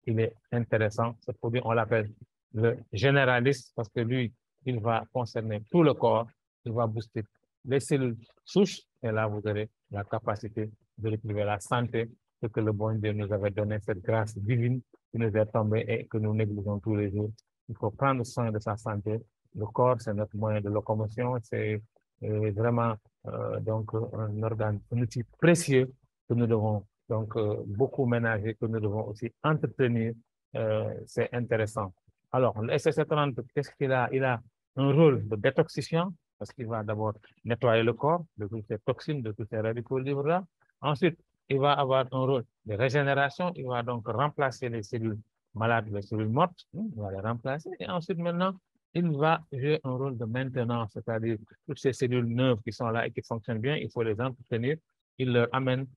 il est intéressant. Ce produit, on l'appelle le généraliste parce que lui, il va concerner tout le corps, il va booster les cellules souches, et là, vous aurez la capacité de retrouver la santé, ce que le bon Dieu nous avait donné, cette grâce divine qui nous est tombée et que nous négligeons tous les jours. Il faut prendre soin de sa santé. Le corps, c'est notre moyen de locomotion, c'est vraiment donc un organe, un outil précieux que nous devons donc beaucoup ménager, que nous devons aussi entretenir. C'est intéressant. Alors, le SSC30, qu'est-ce qu'il a? Il a un rôle de détoxifiant, parce qu'il va d'abord nettoyer le corps de toutes ces toxines, de tous ces radicaux libres-là. Ensuite, il va avoir un rôle de régénération. Il va donc remplacer les cellules malades, les cellules mortes. Il va les remplacer. Et ensuite, maintenant, il va jouer un rôle de maintenance, c'est-à-dire toutes ces cellules neuves qui sont là et qui fonctionnent bien, il faut les entretenir. Il leur amène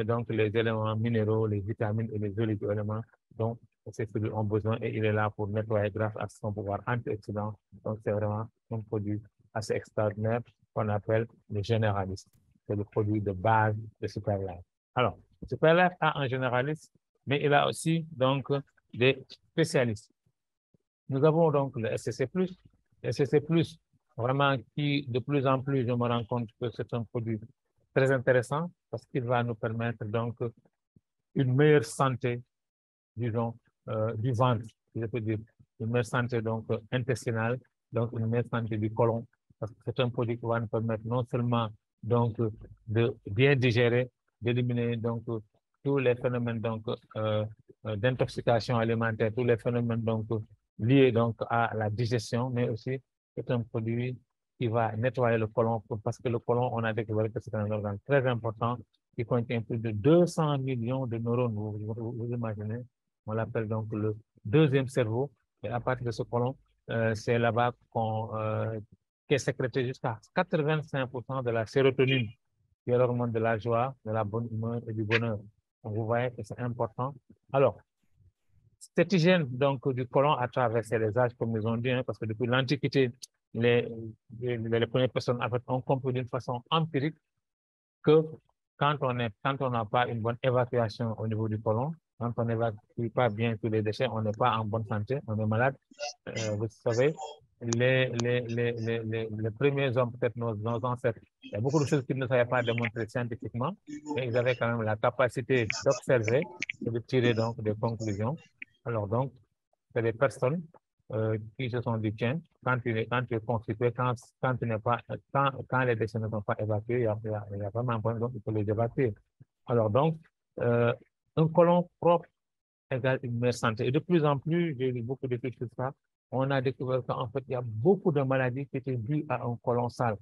donc les éléments minéraux, les vitamines et les oligo-éléments dont ces cellules ont besoin et il est là pour nettoyer grâce à son pouvoir antioxydant. Donc, c'est vraiment un produit assez extraordinaire qu'on appelle le généraliste. C'est le produit de base de Superlife. Alors, Superlife a un généraliste, mais il a aussi donc des spécialistes. Nous avons donc le SCC+. Le SCC+, vraiment qui, de plus en plus, je me rends compte que c'est un produit très intéressant parce qu'il va nous permettre donc une meilleure santé, disons, du ventre, je peux dire, une meilleure santé donc intestinale, donc une meilleure santé du côlon, parce que c'est un produit qui va nous permettre non seulement donc de bien digérer, d'éliminer donc tous les phénomènes donc d'intoxication alimentaire, tous les phénomènes donc liés donc à la digestion, mais aussi c'est un produit qui va nettoyer le côlon, parce que le côlon, on a découvert que c'est un organe très important qui contient plus de 200 millions de neurones, vous imaginez. On l'appelle donc le deuxième cerveau. Et à partir de ce côlon, c'est là-bas qu'est sécrété jusqu'à 85% de la sérotonine, qui est l'hormone de la joie, de la bonne humeur et du bonheur. Donc, vous voyez que c'est important. Alors, cette hygiène donc, du côlon a traversé les âges, comme ils ont dit, hein, parce que depuis l'Antiquité, les premières personnes en fait, ont compris d'une façon empirique que quand on n'a pas une bonne évacuation au niveau du côlon, quand on n'évacue pas bien tous les déchets, on n'est pas en bonne santé, on est malade. Vous savez, les premiers hommes, peut-être nos ancêtres, il y a beaucoup de choses qu'ils ne savaient pas démontrer scientifiquement, mais ils avaient quand même la capacité d'observer et de tirer donc des conclusions. Alors donc, c'est des personnes qui se sont dit, tiens, quand tu es constitué, quand les déchets ne sont pas évacués, il y a vraiment un problème, donc il faut les évacuer. Alors donc, un côlon propre égale une meilleure santé. Et de plus en plus, j'ai lu beaucoup d'études sur ça, on a découvert qu'en fait, il y a beaucoup de maladies qui étaient dues à un côlon sale.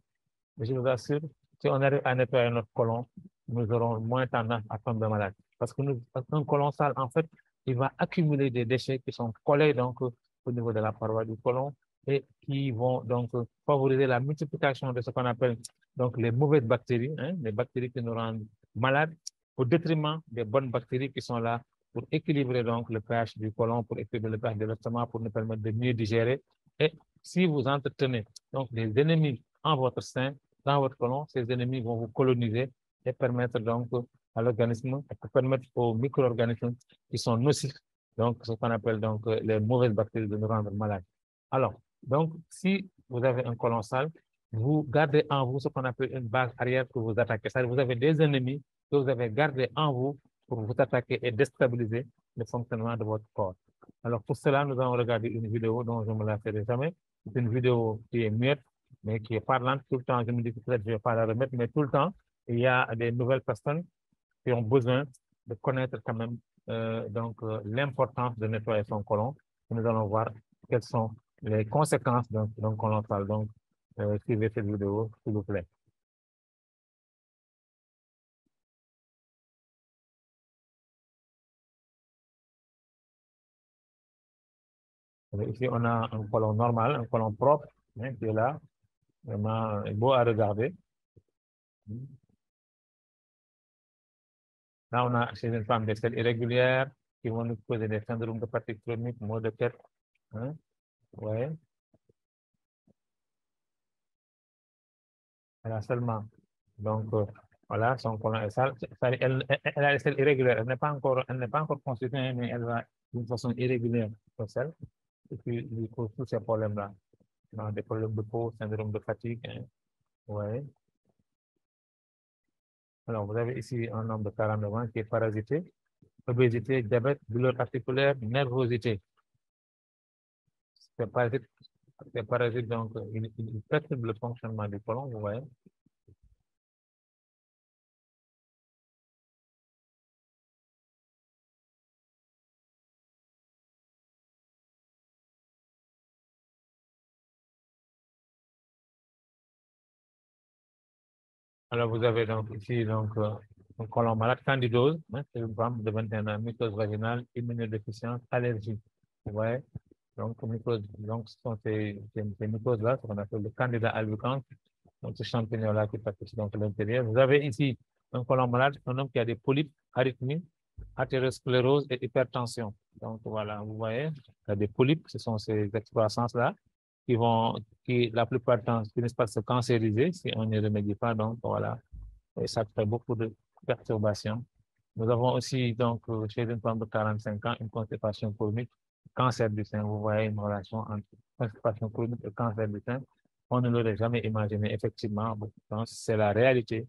Mais je vous assure, si on arrive à nettoyer notre côlon, nous aurons moins tendance à tomber malade. Parce qu'un côlon sale, en fait, il va accumuler des déchets qui sont collés donc au niveau de la paroi du côlon et qui vont donc favoriser la multiplication de ce qu'on appelle donc les mauvaises bactéries, hein, les bactéries qui nous rendent malades, au détriment des bonnes bactéries qui sont là pour équilibrer donc le pH du côlon, pour équilibrer le pH de l'estomac, pour nous permettre de mieux digérer. Et si vous entretenez donc des ennemis en votre sein, dans votre côlon, ces ennemis vont vous coloniser et permettre donc à l'organisme, permettre aux micro-organismes qui sont nocifs, donc ce qu'on appelle donc les mauvaises bactéries de nous rendre malades. Alors, donc, si vous avez un côlon sale, vous gardez en vous ce qu'on appelle une base arrière que vous attaquez. C'est-à-dire vous avez des ennemis que vous avez gardés en vous pour vous attaquer et déstabiliser le fonctionnement de votre corps. Alors, pour cela, nous allons regarder une vidéo dont je ne me la ferai jamais. C'est une vidéo qui est muette, mais qui est parlante tout le temps. Je me dis que peut-être je ne vais pas la remettre, mais tout le temps, il y a des nouvelles personnes qui ont besoin de connaître quand même l'importance de nettoyer son côlon. Et nous allons voir quelles sont les conséquences d'un côlon sale. Donc, suivez cette vidéo, s'il vous plaît. Ici, on a un côlon normal, un côlon propre, hein, qui est là, vraiment beau à regarder. Là, on a chez une femme des selles irrégulières qui vont nous poser des syndromes de fatigue chronique, maux de tête. Hein? Ouais. Elle a seulement, donc, voilà, son côlon est sale. Elle a les selles irrégulières. Elle n'est pas encore constituée, mais elle va d'une façon irrégulière aux selles. Et puis, il cause tous ces problèmes-là. Des problèmes de peau, syndrome de fatigue. Hein? Ouais. Alors, vous avez ici un homme de 49 ans qui est parasité, obésité, diabète, douleur articulaire, nervosité. Ces parasites, donc, ils perturbent le fonctionnement du côlon, vous voyez. Alors, vous avez donc ici donc, un côlon malade, candidose, hein, c'est une femme de 21 ans, mycose vaginale, immunodéficience, allergie. Vous voyez? Donc, ce sont ces mycoses-là, ce qu'on appelle le candida albicans, donc ce champignon-là qui participe donc à l'intérieur. Vous avez ici un côlon malade, un homme qui a des polypes, arythmie, athérosclérose et hypertension. Donc, voilà, vous voyez, il y a des polypes, ce sont ces excroissances-là qui, la plupart du temps, finissent par se cancériser si on ne remédie pas. Donc, voilà, et ça crée beaucoup de perturbations. Nous avons aussi, donc, chez une femme de 45 ans, une constipation chronique, cancer du sein. Vous voyez une relation entre constipation chronique et cancer du sein. On ne l'aurait jamais imaginé, effectivement. C'est la réalité.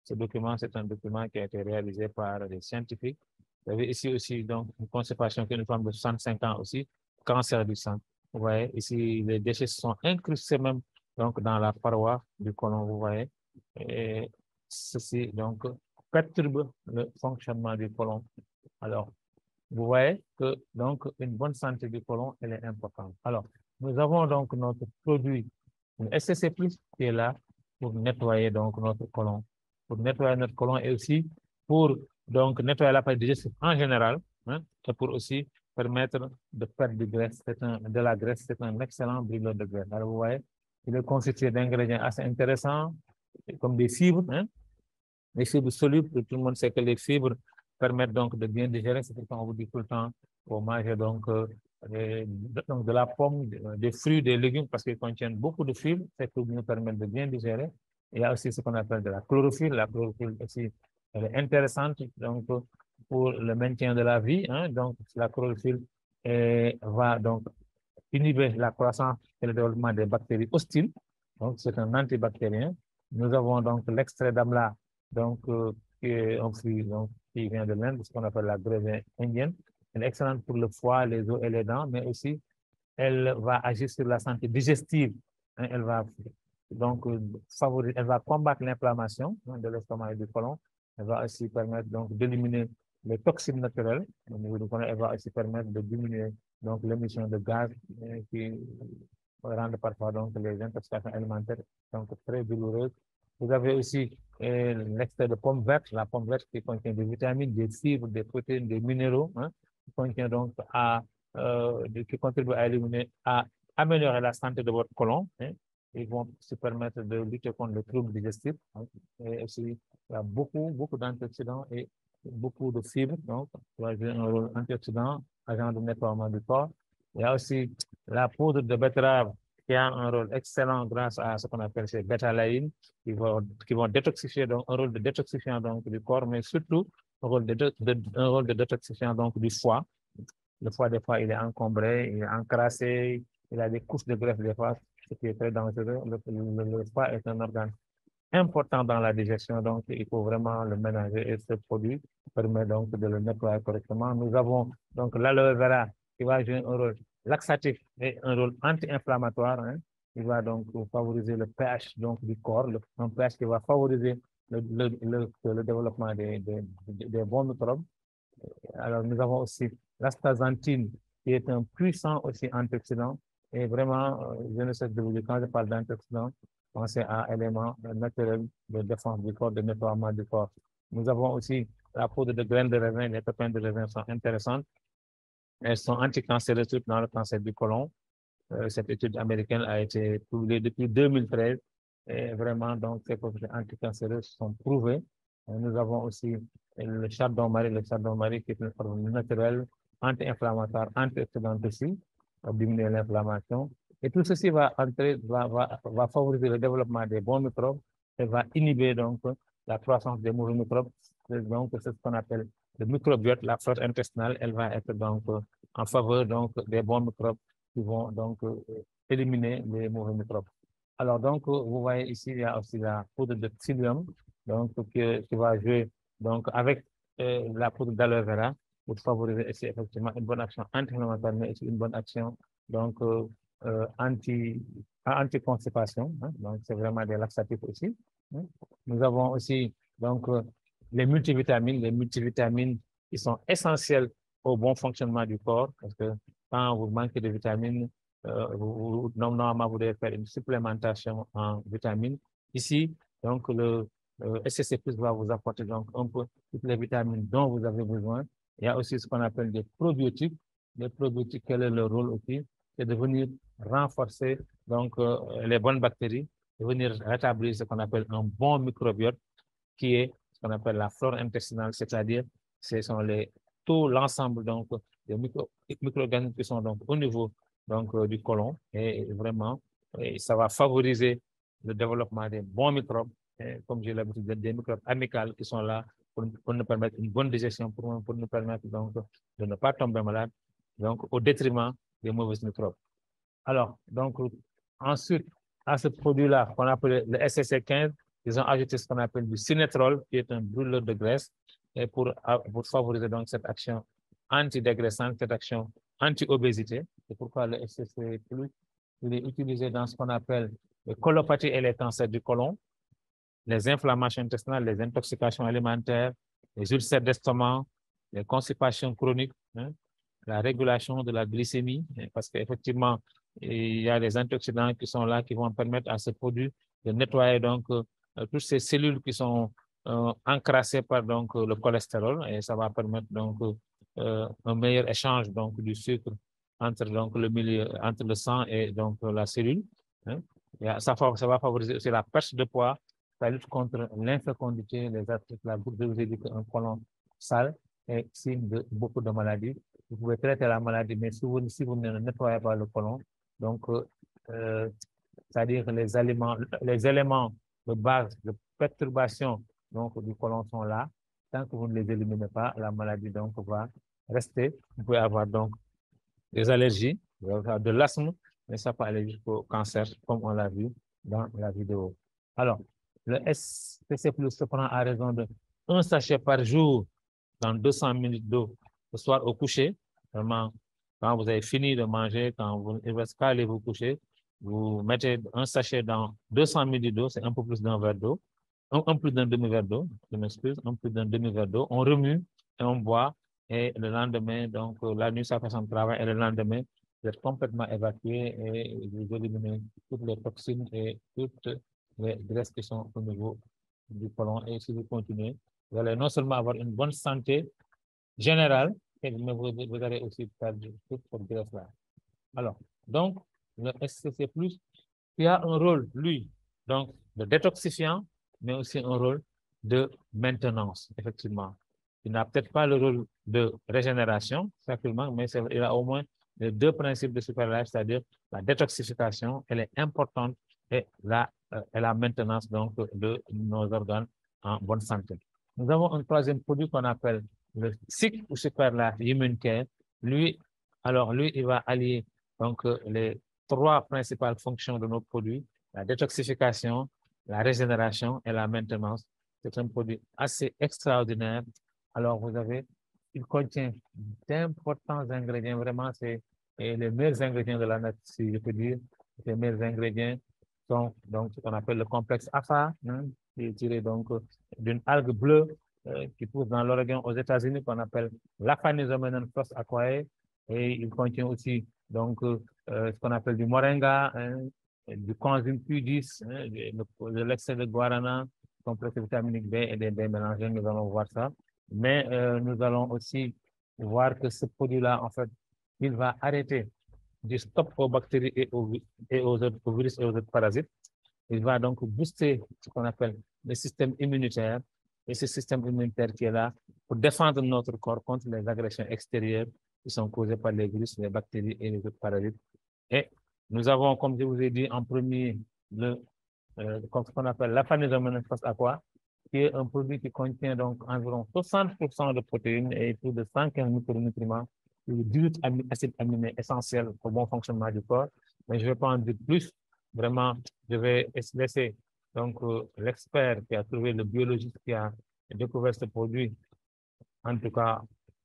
Ce document, c'est un document qui a été réalisé par des scientifiques. Vous avez ici aussi donc, une constipation qu'une femme de 65 ans aussi, cancer du sang. Vous voyez, ici, les déchets sont incrustés même donc, dans la paroi du côlon, vous voyez. Et ceci, donc, perturbe le fonctionnement du côlon. Alors, vous voyez que donc, une bonne santé du côlon, elle est importante. Alors, nous avons donc notre produit, une SCC+, qui est là pour nettoyer donc notre côlon. Pour nettoyer notre côlon et aussi pour donc nettoyer l'appareil digestif en général, hein, et pour aussi permettre de perdre de la graisse. C'est un excellent brûleur de graisse. Alors, vous voyez, il est constitué d'ingrédients assez intéressants, comme des fibres, hein, les fibres solubles. Tout le monde sait que les fibres permettent donc de bien digérer. C'est pourquoi on vous dit tout le temps pour manger donc de la pomme, des fruits, des légumes, parce qu'ils contiennent beaucoup de fibres, c'est pour nous permettre de bien digérer. Il y a aussi ce qu'on appelle de la chlorophylle. La chlorophylle aussi Elle est intéressante donc, pour le maintien de la vie. Hein, donc, la chlorophylle va donc inhiber la croissance et le développement des bactéries hostiles. Donc, c'est un antibactérien. Nous avons donc l'extrait d'amla, donc, qui est un fruit donc, qui vient de l'Inde, ce qu'on appelle la grevée indienne. Elle est excellente pour le foie, les os et les dents, mais aussi elle va agir sur la santé digestive. Hein, elle va donc favoriser, elle va combattre l'inflammation de l'estomac et du côlon. Elle va aussi permettre donc d'éliminer les toxines naturelles au niveau du côlon. Elle va aussi permettre de diminuer donc l'émission de gaz qui rendent parfois donc les intoxications alimentaires donc très douloureuses. Vous avez aussi l'extrait de pomme verte, la pomme verte qui contient des vitamines, des fibres, des protéines, des minéraux, hein, qui contient donc qui contribuent à améliorer la santé de votre côlon. Hein. Ils vont se permettre de lutter contre les troubles digestifs. Hein. Et aussi, il y a beaucoup d'antioxydants et beaucoup de fibres. Donc, ça va jouer un rôle antioxydant, agent de nettoiement du corps. Il y a aussi la poudre de betterave qui a un rôle excellent grâce à ce qu'on appelle ces bêta-alanines qui vont détoxifier, donc un rôle de détoxifiant donc, du corps, mais surtout un rôle de détoxifiant donc, du foie. Le foie, des fois, il est encombré, il est encrassé, il a des couches de graisse des fois, ce qui est très dangereux. Le foie est un organe important dans la digestion, donc il faut vraiment le ménager et ce produit permet donc de le nettoyer correctement. Nous avons donc l'aloe vera qui va jouer un rôle laxatif et un rôle anti-inflammatoire. Hein. Il va donc favoriser le pH donc, du corps, un pH qui va favoriser le développement des bons microbes. Alors, nous avons aussi l'astaxanthine, qui est un puissant aussi antioxydant. Et vraiment, je ne sais de vous dire, quand je parle d'antioxydant, pensez à éléments naturels de défense du corps, de nettoiement du corps. Nous avons aussi la poudre de graines de raisin. Les pépins de raisin sont intéressantes. Elles sont anticancéreuses dans le cancer du côlon. Cette étude américaine a été publiée depuis 2013. Et vraiment, donc, ces propriétés anticancéreuses sont prouvées. Nous avons aussi le chardon-marie qui est une forme naturelle, anti-inflammatoire, antioxydante aussi, pour diminuer l'inflammation. Et tout ceci va favoriser le développement des bons microbes et va inhiber donc la croissance des mauvais microbes. Donc, c'est ce qu'on appelle le microbiote, la flore intestinale, elle va être donc en faveur donc des bons microbes qui vont donc éliminer les mauvais microbes. Alors, donc, vous voyez ici, il y a aussi la poudre de psyllium, donc, qui va jouer donc, avec la poudre d'aloe vera pour favoriser aussi, effectivement une bonne action anti-inflammatoire, mais aussi une bonne action donc, anti-constipation. Hein, donc, c'est vraiment des laxatifs aussi. Hein. Nous avons aussi donc, les multivitamines qui sont essentielles au bon fonctionnement du corps, parce que quand vous manquez de vitamines, normalement, vous devez faire une supplémentation en vitamines. Ici, donc, le SCC+ va vous apporter donc un peu toutes les vitamines dont vous avez besoin. Il y a aussi ce qu'on appelle des probiotiques. Les probiotiques, quel est leur rôle aussi? C'est de venir renforcer donc, les bonnes bactéries, de venir rétablir ce qu'on appelle un bon microbiote, qui est ce qu'on appelle la flore intestinale, c'est-à-dire ce sont tout l'ensemble donc des micro-organismes qui sont donc au niveau donc, du côlon et vraiment ça va favoriser le développement des bons microbes, comme j'ai l'habitude de dire, des microbes amicaux qui sont là pour nous permettre une bonne digestion, pour nous permettre donc de ne pas tomber malade, donc au détriment des mauvais microbes. Alors, donc, ensuite, à ce produit-là, qu'on appelle le SSC15, ils ont ajouté ce qu'on appelle du sinétrol, qui est un brûleur de graisse, et pour favoriser donc cette action antidégraissante, cette action anti-obésité. C'est pourquoi le SSC+, il est utilisé dans ce qu'on appelle les colopathies et les cancers du côlon, les inflammations intestinales, les intoxications alimentaires, les ulcères d'estomac, les constipations chroniques, hein, la régulation de la glycémie, parce qu'effectivement, il y a des antioxydants qui sont là, qui vont permettre à ce produit de nettoyer donc toutes ces cellules qui sont encrassées par donc le cholestérol, et ça va permettre donc un meilleur échange donc du sucre entre donc le milieu, entre le sang et donc la cellule. Hein. Ça va favoriser aussi la perte de poids, ça lutte contre l'infécondité, les arthrites, la goutte de un côlon sale est signe de beaucoup de maladies. Vous pouvez traiter la maladie, mais si vous ne nettoyez pas le côlon, donc, c'est-à-dire les éléments de base de perturbation donc, du côlon sont là. Tant que vous ne les éliminez pas, la maladie donc va rester. Vous pouvez avoir donc des allergies, de l'asthme, mais ça peut aller jusqu'au cancer, comme on l'a vu dans la vidéo. Alors, le SPC+ se prend à raison de 1 sachet par jour dans 200 minutes d'eau le soir au coucher. Vraiment, quand vous avez fini de manger, quand vous allez vous coucher, vous mettez un sachet dans 200 minutes d'eau, c'est un peu plus d'un verre d'eau, un plus d'un demi-verre d'eau, je m'excuse, un plus d'un demi-verre d'eau. On remue et on boit. Et le lendemain, donc la nuit, ça fait son travail, et le lendemain, vous êtes complètement évacué et vous éliminez toutes les toxines et toutes les graisses qui sont au niveau du côlon. Et si vous continuez, vous allez non seulement avoir une bonne santé générale, mais vous allez aussi perdre toute cette graisse-là. Alors, donc, le SPC+, il a un rôle, lui, donc, de détoxifiant, mais aussi un rôle de maintenance, effectivement. Il n'a peut-être pas le rôle de régénération, certainement, mais il a au moins les deux principes de superlage, c'est-à-dire la détoxification, elle est importante, et la maintenance donc, de nos organes en bonne santé. Nous avons un troisième produit qu'on appelle le SIC ou Superlage Immune Care. Lui, il va allier donc, les trois principales fonctions de nos produits, la détoxification, la régénération et la maintenance. C'est un produit assez extraordinaire. Alors, il contient d'importants ingrédients. Vraiment, c'est les meilleurs ingrédients de la nature, si je peux dire. Les meilleurs ingrédients sont donc ce qu'on appelle le complexe AFA, qui est tiré donc d'une algue bleue qui pousse dans l'Oregon aux États-Unis, qu'on appelle l'Aphanizomenon flos aquae. Et il contient aussi donc ce qu'on appelle du moringa, du coenzyme Q10, de l'extrait de guarana, complexe vitaminique B et des B mélangés. Nous allons voir ça. Mais nous allons aussi voir que ce produit-là, en fait, il va arrêter du stop aux bactéries et aux virus et aux autres parasites. Il va donc booster ce qu'on appelle le système immunitaire. Et ce système immunitaire qui est là pour défendre notre corps contre les agressions extérieures qui sont causées par les virus, les bactéries et les autres parasites. Et nous avons, comme je vous ai dit, en premier, ce qu'on appelle l'Aphanizomenon flos aquae, qui est un produit qui contient donc environ 60% de protéines et plus de 115 micronutriments, 18 acides aminés essentiels au bon fonctionnement du corps. Mais je ne vais pas en dire plus. Vraiment, je vais laisser donc l'expert qui a trouvé, le biologiste qui a découvert ce produit. En tout cas,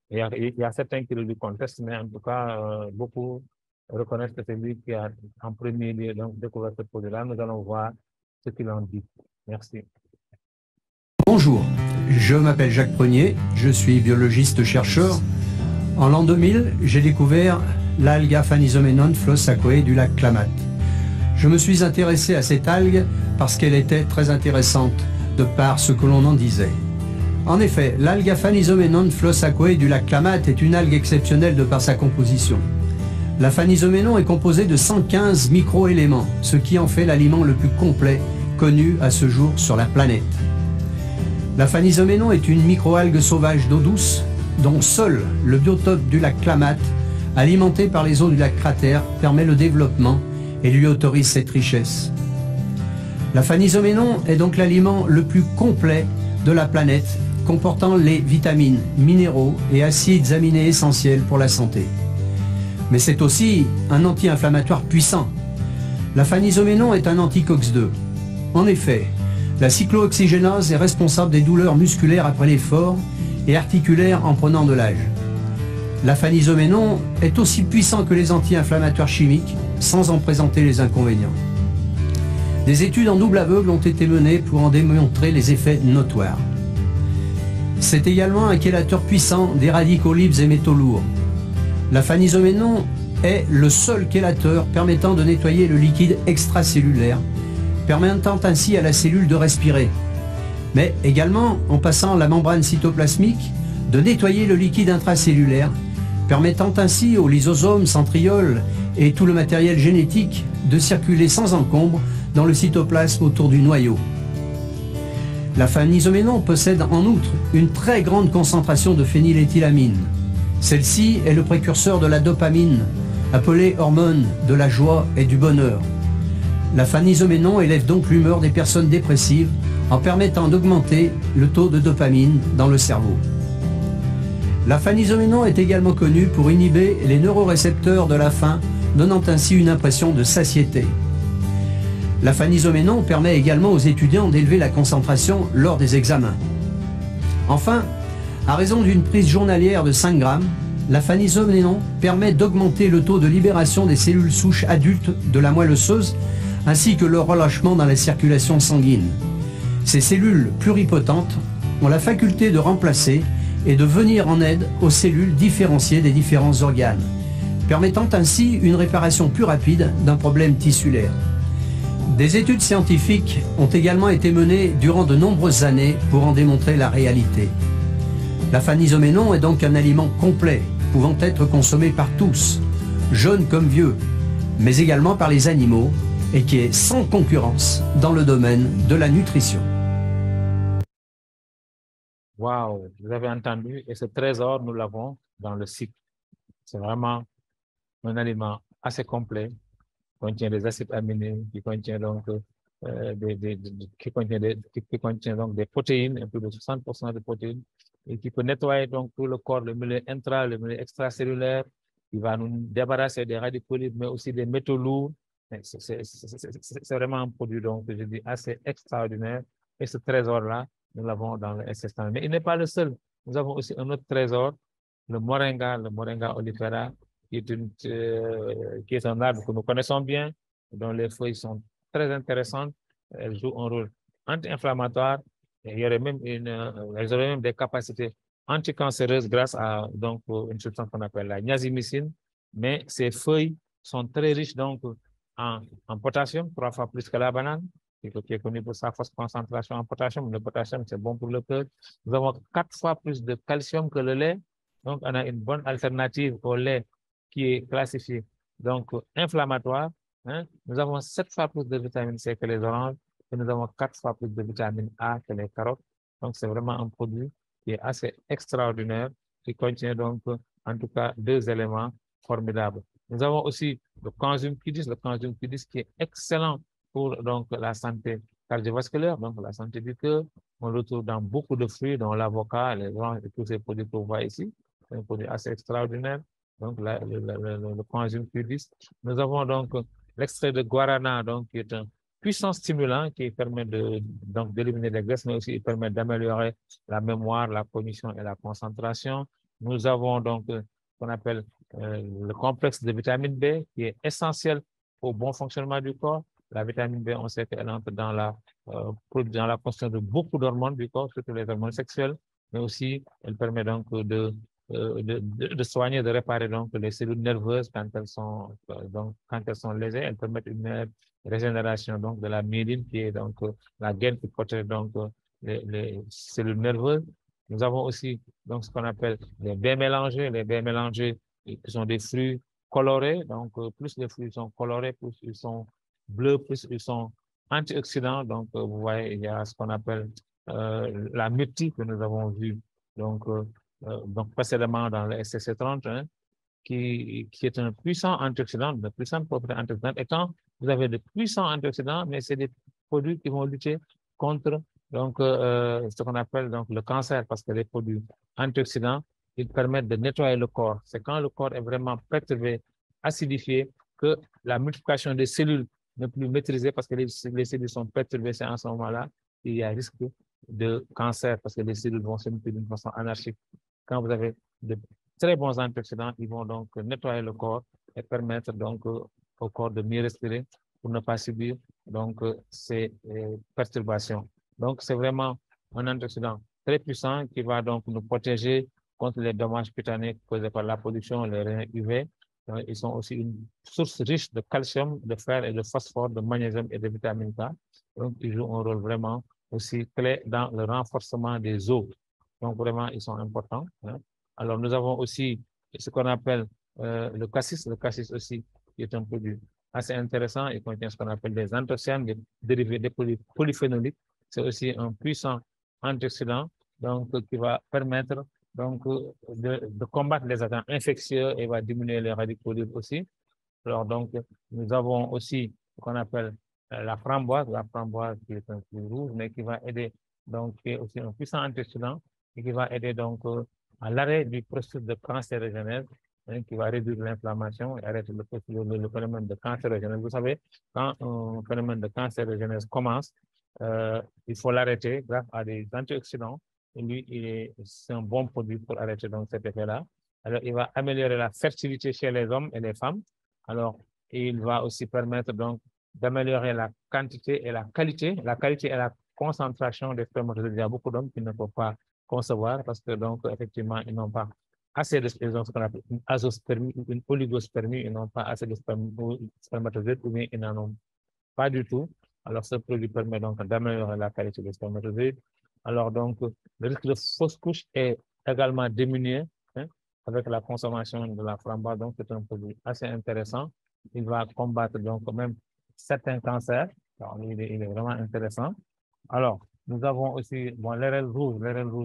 il y a certains qui le contestent, mais en tout cas, beaucoup reconnaissent que c'est lui qui a en premier lieu donc, découvert ce produit-là. Nous allons voir ce qu'il en dit. Merci. Bonjour, je m'appelle Jacques Prenier, je suis biologiste-chercheur. En l'an 2000, j'ai découvert l'algue Aphanizomenon flos aquae du lac Klamath. Je me suis intéressé à cette algue parce qu'elle était très intéressante, de par ce que l'on en disait. En effet, l'algue Aphanizomenon flos aquae du lac Klamath est une algue exceptionnelle de par sa composition. L'aphanizoménon est composé de 115 micro-éléments, ce qui en fait l'aliment le plus complet connu à ce jour sur la planète. L'aphanizoménon est une microalgue sauvage d'eau douce, dont seul le biotope du lac Klamath, alimenté par les eaux du lac Cratère, permet le développement et lui autorise cette richesse. L'aphanizoménon est donc l'aliment le plus complet de la planète, comportant les vitamines, minéraux et acides aminés essentiels pour la santé. Mais c'est aussi un anti-inflammatoire puissant. L'aphanizoménon est un anti-COX-2. En effet, la cyclooxygénase est responsable des douleurs musculaires après l'effort et articulaires en prenant de l'âge. L'aphanizoménon est aussi puissant que les anti-inflammatoires chimiques, sans en présenter les inconvénients. Des études en double aveugle ont été menées pour en démontrer les effets notoires. C'est également un chélateur puissant des radicaux libres et métaux lourds. L'aphanizoménon est le seul chélateur permettant de nettoyer le liquide extracellulaire, permettant ainsi à la cellule de respirer, mais également, en passant la membrane cytoplasmique, de nettoyer le liquide intracellulaire, permettant ainsi aux lysosomes, centrioles et tout le matériel génétique de circuler sans encombre dans le cytoplasme autour du noyau. L'aphanizoménon possède en outre une très grande concentration de phényléthylamine. Celle-ci est le précurseur de la dopamine, appelée hormone de la joie et du bonheur. L'aphanizoménon élève donc l'humeur des personnes dépressives en permettant d'augmenter le taux de dopamine dans le cerveau. La phanisoménon est également connue pour inhiber les neurorécepteurs de la faim, donnant ainsi une impression de satiété. La phanisoménon permet également aux étudiants d'élever la concentration lors des examens. Enfin, à raison d'une prise journalière de 5 grammes, la phanisoménon permet d'augmenter le taux de libération des cellules souches adultes de la moelle osseuse ainsi que leur relâchement dans la circulation sanguine. Ces cellules pluripotentes ont la faculté de remplacer et de venir en aide aux cellules différenciées des différents organes, permettant ainsi une réparation plus rapide d'un problème tissulaire. Des études scientifiques ont également été menées durant de nombreuses années pour en démontrer la réalité. La phanisoménon est donc un aliment complet, pouvant être consommé par tous, jeunes comme vieux, mais également par les animaux, et qui est sans concurrence dans le domaine de la nutrition. Wow, vous avez entendu, et ce trésor, nous l'avons dans le cycle. C'est vraiment un aliment assez complet, qui contient des acides aminés, qui contient donc des protéines, un peu de 60% de protéines, et qui peut nettoyer donc tout le corps, le milieu intra, le milieu extracellulaire, qui va nous débarrasser des radicaux libres, mais aussi des métaux lourds. C'est vraiment un produit donc, je dis, assez extraordinaire. Et ce trésor-là, nous l'avons dans le SS100. Mais il n'est pas le seul. Nous avons aussi un autre trésor, le moringa oleifera, qui est un arbre que nous connaissons bien, dont les feuilles sont très intéressantes. Elles jouent un rôle anti-inflammatoire. Elles auraient même des capacités anticancéreuses grâce à donc, une substance qu'on appelle la niasimycine. Mais ces feuilles sont très riches donc, en potassium, 3 fois plus que la banane, qui est connu pour sa forte concentration en potassium. Le potassium, c'est bon pour le cœur. Nous avons 4 fois plus de calcium que le lait. Donc, on a une bonne alternative au lait qui est classifié donc inflammatoire. Hein. Nous avons 7 fois plus de vitamine C que les oranges et nous avons 4 fois plus de vitamine A que les carottes. Donc, c'est vraiment un produit qui est assez extraordinaire, qui contient donc, en tout cas, 2 éléments formidables. Nous avons aussi le coenzyme Q10 qui est excellent pour donc, la santé cardiovasculaire, donc la santé du cœur. On le retrouve dans beaucoup de fruits, dont l'avocat, les oranges et tous ces produits que vous voyez ici. C'est un produit assez extraordinaire. Donc, le coenzyme Q10. Nous avons donc l'extrait de guarana, donc, qui est un puissant stimulant qui permet d'éliminer les graisses, mais aussi il permet d'améliorer la mémoire, la cognition et la concentration. Nous avons donc ce qu'on appelle le complexe de vitamine B qui est essentiel au bon fonctionnement du corps. La vitamine B, on sait qu'elle entre dans la construction de beaucoup d'hormones du corps, surtout les hormones sexuelles, mais aussi elle permet donc de soigner, de réparer donc les cellules nerveuses quand elles sont lésées. Elles permettent une régénération donc de la myéline qui est donc la gaine qui protège donc les cellules nerveuses. Nous avons aussi donc ce qu'on appelle les baies mélangées. Les baies mélangées qui sont des fruits colorés. Donc plus les fruits sont colorés, plus ils sont bleus, plus ils sont antioxydants. Donc vous voyez, il y a ce qu'on appelle la myrtille que nous avons vu donc précédemment dans le SCC30, hein, qui est un puissant antioxydant, de puissante propriété antioxydante. Et quand vous avez de puissants antioxydants, mais c'est des produits qui vont lutter contre donc, ce qu'on appelle donc, le cancer, parce que les produits antioxydants, ils permettent de nettoyer le corps. C'est quand le corps est vraiment perturbé, acidifié, que la multiplication des cellules n'est plus maîtrisée parce que les cellules sont perturbées. C'est en ce moment-là qu'il y a risque de cancer parce que les cellules vont se multiplier d'une façon anarchique. Quand vous avez de très bons antioxydants, ils vont donc nettoyer le corps et permettre donc au corps de mieux respirer pour ne pas subir donc ces perturbations. Donc, c'est vraiment un antioxydant très puissant qui va donc nous protéger contre les dommages cutanés causés par la pollution, les rayons UV. Ils sont aussi une source riche de calcium, de fer et de phosphore, de magnésium et de vitamine K. Donc, ils jouent un rôle vraiment aussi clé dans le renforcement des os. Donc, vraiment, ils sont importants. Hein. Alors, nous avons aussi ce qu'on appelle le cassis. Le cassis aussi, qui est un produit assez intéressant. Il contient ce qu'on appelle des anthocyanes, des dérivés des polyphénoliques. C'est aussi un puissant antioxydant donc, qui va permettre donc, de combattre les agents infectieux et va diminuer les radicaux libres aussi. Alors, donc, nous avons aussi ce qu'on appelle la framboise qui est un fruit rouge, mais qui va aider, donc, qui est aussi un puissant antioxydant et qui va aider donc à l'arrêt du processus de cancérogénèse, hein, qui va réduire l'inflammation et arrêter le phénomène de cancérogénèse. Vous savez, quand un phénomène de cancérogénèse commence, il faut l'arrêter grâce à des antioxydants. Et lui, c'est un bon produit pour arrêter donc cet effet-là. Alors, il va améliorer la fertilité chez les hommes et les femmes. Alors, il va aussi permettre donc d'améliorer la quantité et la qualité. La qualité et la concentration des spermatozoïdes. Il y a beaucoup d'hommes qui ne peuvent pas concevoir parce que donc, effectivement, ils n'ont pas assez de ce qu'on appelle une azospermie ou une oligospermie. Ils n'ont pas assez de spermatozoïdes ou bien ils n'en ont pas du tout. Alors, ce produit permet donc d'améliorer la qualité des spermatozoïdes. Alors, donc, le risque de fausse couche est également diminué, hein, avec la consommation de la framboise. Donc, c'est un produit assez intéressant. Il va combattre donc même certains cancers. Alors, il est vraiment intéressant. Alors, nous avons aussi l'érel rouge,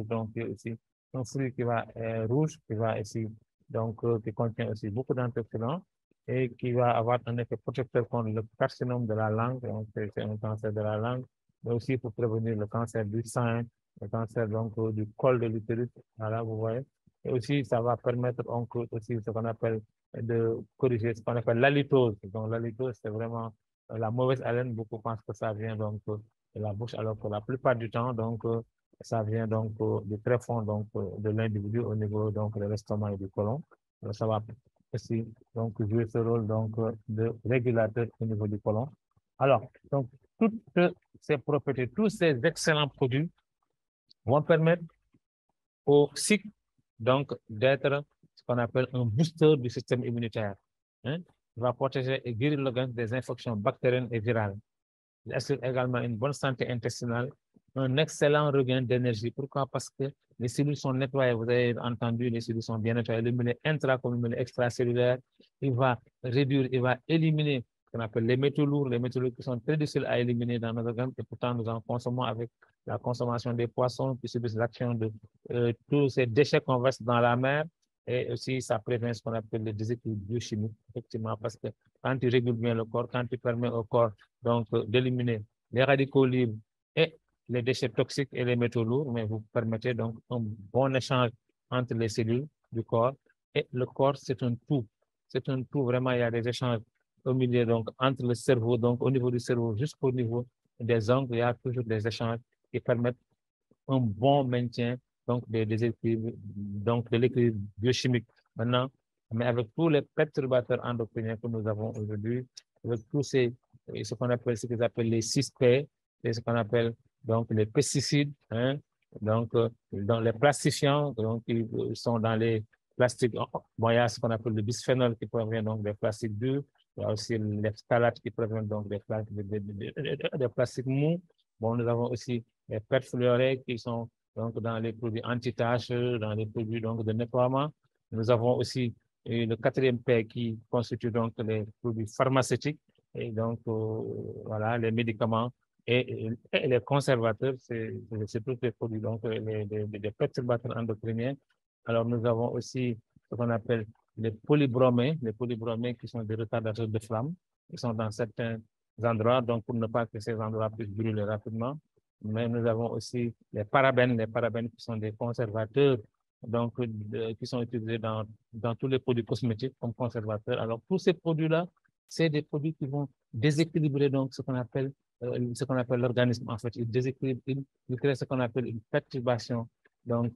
donc, qui est aussi un fruit qui va rouge, qui va ici, donc, qui contient aussi beaucoup d'antioxydants et qui va avoir un effet protecteur contre le carcinome de la langue, donc c'est un cancer de la langue, mais aussi pour prévenir le cancer du sein, le cancer donc du col de l'utérus, voilà, vous voyez. Et aussi, ça va permettre donc aussi ce qu'on appelle de corriger ce qu'on appelle l'halitose. Donc, l'halitose, c'est vraiment la mauvaise haleine. Beaucoup pensent que ça vient donc de la bouche, alors que la plupart du temps, donc, ça vient donc du très fond donc, de l'individu au niveau donc, de l'estomac et du côlon. Alors, ça va aussi donc, jouer ce rôle donc, de régulateur au niveau du côlon. Alors, donc, toutes ces propriétés, tous ces excellents produits vont permettre au cycle donc d'être ce qu'on appelle un booster du système immunitaire. Hein? Il va protéger et guérir l'organisme des infections bactériennes et virales. Il assure également une bonne santé intestinale, un excellent regain d'énergie. Pourquoi? Parce que les cellules sont nettoyées. Vous avez entendu, les cellules sont bien nettoyées. Le milieu intra comme le milieu extracellulaire, il va réduire, il va éliminer ce qu'on appelle les métaux lourds qui sont très difficiles à éliminer dans nos organes et pourtant nous en consommons avec la consommation des poissons qui subissent l'action de tous ces déchets qu'on verse dans la mer. Et aussi, ça prévient ce qu'on appelle le déséquilibre biochimique, effectivement, parce que quand tu régules bien le corps, quand tu permets au corps donc d'éliminer les radicaux libres et les déchets toxiques et les métaux lourds, mais vous permettez donc un bon échange entre les cellules du corps. Et le corps, c'est un tout. C'est un tout, vraiment, il y a des échanges au milieu, donc entre le cerveau, donc au niveau du cerveau jusqu'au niveau des ongles, il y a toujours des échanges qui permettent un bon maintien donc des équilibres, donc de l'équilibre biochimique. Maintenant, mais avec tous les perturbateurs endocriniens que nous avons aujourd'hui, avec tous ces, ce qu'on appelle, ce qu'ils appellent les 6P, et ce qu'on appelle donc les pesticides, hein, donc dans les plastifiants, donc ils sont dans les plastiques. Bon, il y a ce qu'on appelle le bisphénol qui provient donc des plastiques durs. Il y a aussi les phtalates qui proviennent donc des plastiques mous. Bon, nous avons aussi les perfluorés qui sont donc dans les produits anti-taches, dans les produits donc de nettoiement. Nous avons aussi le 4e P qui constitue donc les produits pharmaceutiques et donc voilà les médicaments et les conservateurs, c'est tous les produits donc les perturbateurs endocriniens. Alors nous avons aussi ce qu'on appelle les polybromés qui sont des retardateurs de flamme, qui sont dans certains endroits, donc pour ne pas que ces endroits puissent brûler rapidement. Mais nous avons aussi les parabènes qui sont des conservateurs, donc qui sont utilisés dans tous les produits cosmétiques comme conservateurs. Alors tous ces produits-là, c'est des produits qui vont déséquilibrer donc ce qu'on appelle l'organisme. En fait, ils déséquilibrent, ils créent ce qu'on appelle une perturbation donc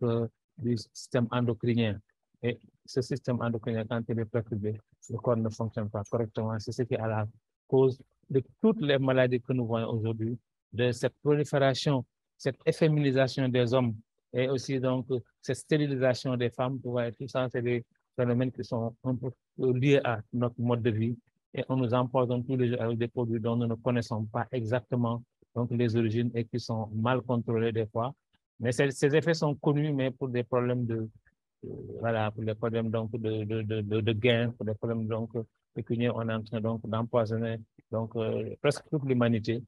du système endocrinien. Et ce système endocrinien, quand il est perturbé, le corps ne fonctionne pas correctement. C'est ce qui est à la cause de toutes les maladies que nous voyons aujourd'hui, de cette prolifération, cette efféminisation des hommes et aussi donc cette stérilisation des femmes. Vous voyez, tout ça, c'est des phénomènes qui sont un peu liés à notre mode de vie et on nous empoisonne tous les jours avec des produits dont nous ne connaissons pas exactement donc les origines et qui sont mal contrôlés des fois. Mais ces effets sont connus, mais pour des problèmes voilà, pour des problèmes donc de gain, pour des problèmes donc pécuniaires, on est en train donc d'empoisonner donc presque toute l'humanité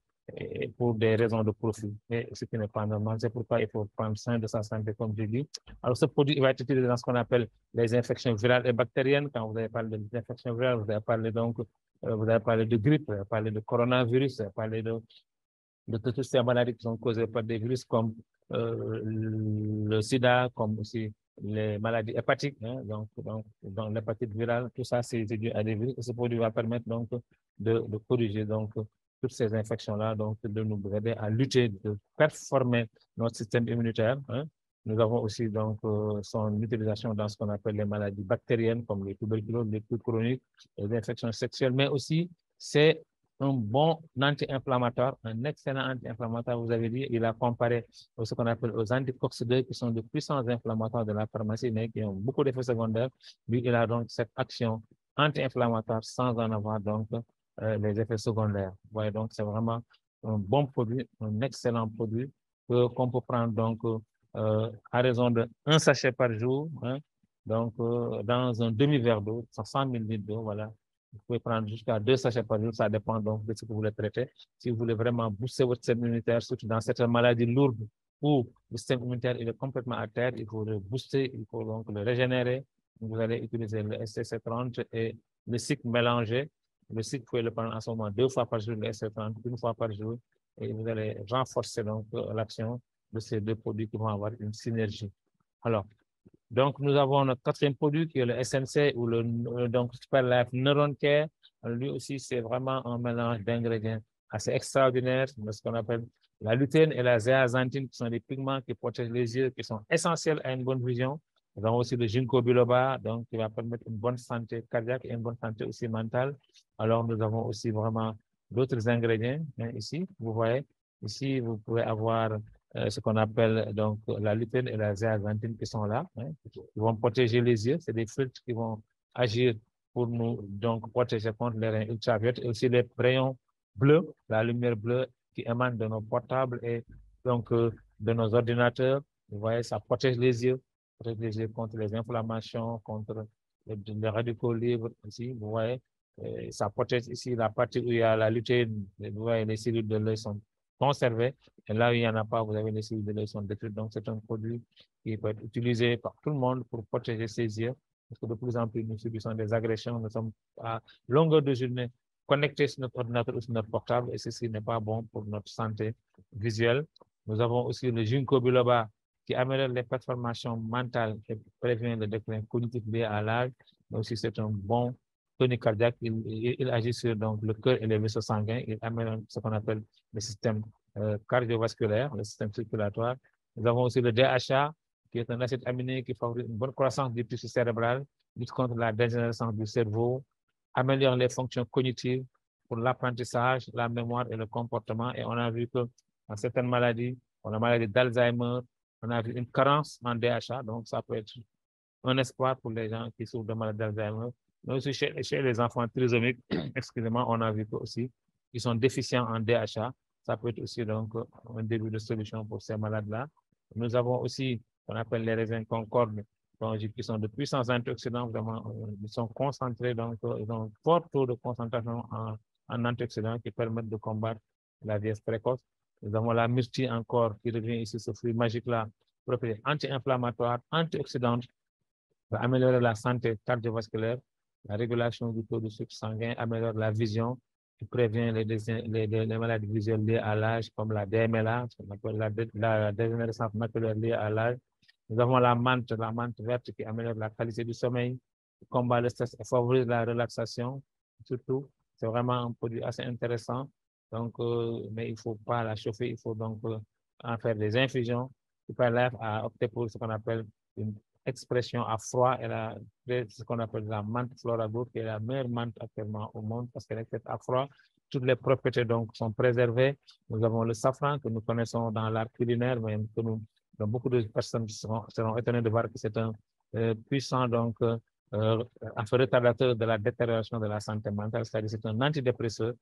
pour des raisons de profit, et ce qui n'est pas normal. C'est pourquoi il faut prendre soin de sa santé, comme je dis. Alors, ce produit va être utilisé dans ce qu'on appelle les infections virales et bactériennes. Quand vous avez parlé des infections virales, vous avez parlé donc vous avez parlé de grippe, vous avez parlé de coronavirus, vous avez parlé de toutes ces maladies qui sont causées par des virus comme le sida, comme aussi les maladies hépatiques, hein, donc l'hépatite virale, tout ça, c'est dû à des virus. Et ce produit va permettre donc de corriger donc toutes ces infections-là, donc de nous aider à lutter, de performer notre système immunitaire. Hein. Nous avons aussi donc son utilisation dans ce qu'on appelle les maladies bactériennes, comme les tuberculoses, les flux chroniques, les infections sexuelles, mais aussi c'est un bon anti-inflammatoire, un excellent anti-inflammatoire. Vous avez dit, il a comparé ce qu'on appelle aux anticoxidés, qui sont de puissants inflammatoires de la pharmacie, mais qui ont beaucoup d'effets secondaires. Lui, il a donc cette action anti-inflammatoire sans en avoir donc les effets secondaires. Vous voyez, donc c'est vraiment un bon produit, un excellent produit qu'on peut prendre donc à raison de 1 sachet par jour, hein, donc dans un demi-verre d'eau, 100 ml d'eau, voilà. Vous pouvez prendre jusqu'à 2 sachets par jour, ça dépend donc de ce que vous voulez traiter. Si vous voulez vraiment booster votre système immunitaire, surtout dans certaines maladies lourdes où le système immunitaire il est complètement à terre, il faut le booster, il faut donc le régénérer. Vous allez utiliser le STC30 et le cycle mélangé. Le cycle, vous pouvez le prendre en ce moment 2 fois par jour, le STC30, 1 fois par jour, et vous allez renforcer donc l'action de ces 2 produits qui vont avoir une synergie. Alors, donc, nous avons notre 4e produit qui est le SNC ou le donc Super Life Neuron Care. Lui aussi, c'est vraiment un mélange d'ingrédients assez extraordinaire, ce qu'on appelle la lutéine et la zéaxanthine, qui sont des pigments qui protègent les yeux, qui sont essentiels à une bonne vision. Nous avons aussi le ginkgo biloba, donc qui va permettre une bonne santé cardiaque et une bonne santé aussi mentale. Alors, nous avons aussi vraiment d'autres ingrédients hein, ici. Vous voyez, ici, vous pouvez avoir ce qu'on appelle donc la lutéine et la zéaxanthine qui sont là. Hein, qui vont protéger les yeux. C'est des filtres qui vont agir pour nous donc protéger contre les rayons ultraviolets et aussi les rayons bleus, la lumière bleue qui émane de nos portables et donc de nos ordinateurs. Vous voyez, ça protège les yeux contre les inflammations, contre les radicaux libres ici. Vous voyez, ça protège ici la partie où il y a la lutéine. Vous voyez, les cellules de l'œil sont conservées. Et là où il n'y en a pas, vous avez les cellules de l'œil sont détruites. Donc, c'est un produit qui peut être utilisé par tout le monde pour protéger ses yeux. Parce que de plus en plus, nous subissons des agressions. Nous sommes à longueur de journée connectés sur notre ordinateur ou sur notre portable. Et ceci n'est pas bon pour notre santé visuelle. Nous avons aussi le ginkgo biloba qui améliore les performances mentales et prévient le déclin cognitif lié à l'âge. Mais aussi, c'est un bon tonique cardiaque. Il agit sur donc, le cœur et les vaisseaux sanguins. Il améliore ce qu'on appelle le système cardiovasculaire, le système circulatoire. Nous avons aussi le DHA, qui est un acide aminé qui favorise une bonne croissance du tissu cérébral, lutte contre la dégénérescence du cerveau, améliore les fonctions cognitives pour l'apprentissage, la mémoire et le comportement. Et on a vu que dans certaines maladies, comme la maladie d'Alzheimer, on a vu une carence en DHA, donc ça peut être un espoir pour les gens qui souffrent de maladie d'Alzheimer. Mais aussi chez les enfants trisomiques, excusez-moi, on a vu que aussi ils sont déficients en DHA. Ça peut être aussi donc un début de solution pour ces malades-là. Nous avons aussi ce qu'on appelle les raisins Concorde, qui sont de puissants antioxydants, vraiment, ils sont concentrés, donc ils ont un fort taux de concentration en antioxydants qui permettent de combattre la vieillesse précoce. Nous avons la myrtille encore qui revient ici, ce fruit magique-là, propriété anti-inflammatoire, antioxydante, va améliorer la santé cardiovasculaire, la régulation du taux de sucre sanguin, améliore la vision, qui prévient les maladies visuelles liées à l'âge, comme la DMLA, ce qu'on appelle la dégénérescence maculaire liée à l'âge. Nous avons la menthe verte qui améliore la qualité du sommeil, qui combat le stress et favorise la relaxation. Surtout, c'est vraiment un produit assez intéressant. Donc, mais il ne faut pas la chauffer, il faut donc en faire des infusions. Super Life a opté pour ce qu'on appelle une expression à froid. Elle a ce qu'on appelle la menthe Florago, qui est la meilleure menthe actuellement au monde parce qu'elle est faite à froid. Toutes les propriétés donc sont préservées. Nous avons le safran que nous connaissons dans l'art culinaire, mais que nous, donc beaucoup de personnes seront étonnées de voir que c'est un puissant donc retardateur de la détérioration de la santé mentale, c'est-à-dire c'est un antidépresseur.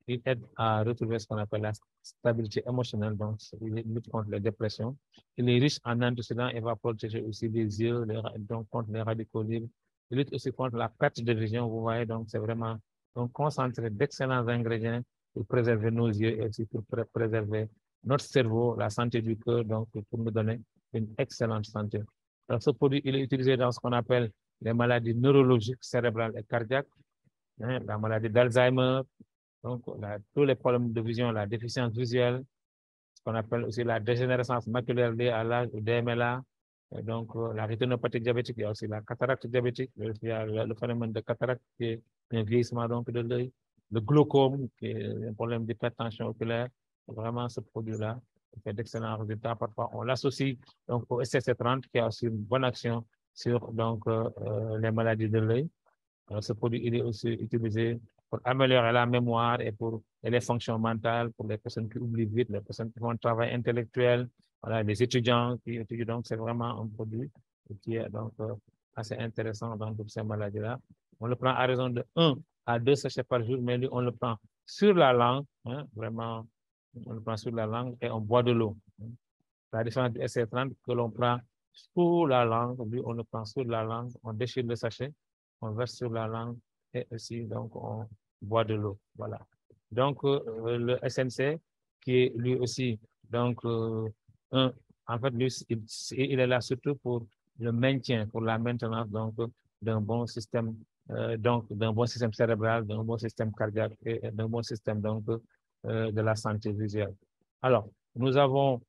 Il aide à retrouver ce qu'on appelle la stabilité émotionnelle, donc il lutte contre les dépressions. Il est riche en antioxydants et va protéger aussi les yeux, donc contre les radicaux libres. Il lutte aussi contre la perte de vision, vous voyez, donc c'est vraiment un concentré d'excellents ingrédients pour préserver nos yeux et aussi pour préserver notre cerveau, la santé du cœur, donc pour nous donner une excellente santé. Alors, ce produit, il est utilisé dans ce qu'on appelle les maladies neurologiques, cérébrales et cardiaques. hein, la maladie d'Alzheimer, donc tous les problèmes de vision, la déficience visuelle, ce qu'on appelle aussi la dégénérescence maculaire liée à l'âge, ou DMLA, et donc la rétinopathie diabétique, il y a aussi la cataracte diabétique, il y a le phénomène de cataracte qui est un vieillissement donc de l'œil, le glaucome, qui est un problème d'hypertension oculaire. Vraiment, ce produit-là fait d'excellents résultats. Parfois, on l'associe donc au SCC30 qui a aussi une bonne action sur donc, les maladies de l'œil. Ce produit il est aussi utilisé pour améliorer la mémoire et pour les fonctions mentales, pour les personnes qui oublient vite, les personnes qui font un travail intellectuel, voilà, les étudiants qui étudient. Donc, c'est vraiment un produit qui est donc assez intéressant dans toutes ces maladies-là. On le prend à raison de 1 à 2 sachets par jour, mais lui, on le prend sur la langue, hein, vraiment, on le prend sur la langue et on boit de l'eau. La différence du SC30 que l'on prend sous la langue, lui, on le prend sur la langue, on déchire le sachet, on verse sur la langue et aussi, donc, on boit de l'eau. Voilà. Donc, le SNC, qui est lui aussi, donc, en fait, lui, il est là surtout pour le maintien, pour la maintenance, donc, d'un bon système, d'un bon système cérébral, d'un bon système cardiaque et d'un bon système, donc, de la santé visuelle. Alors, nous avons,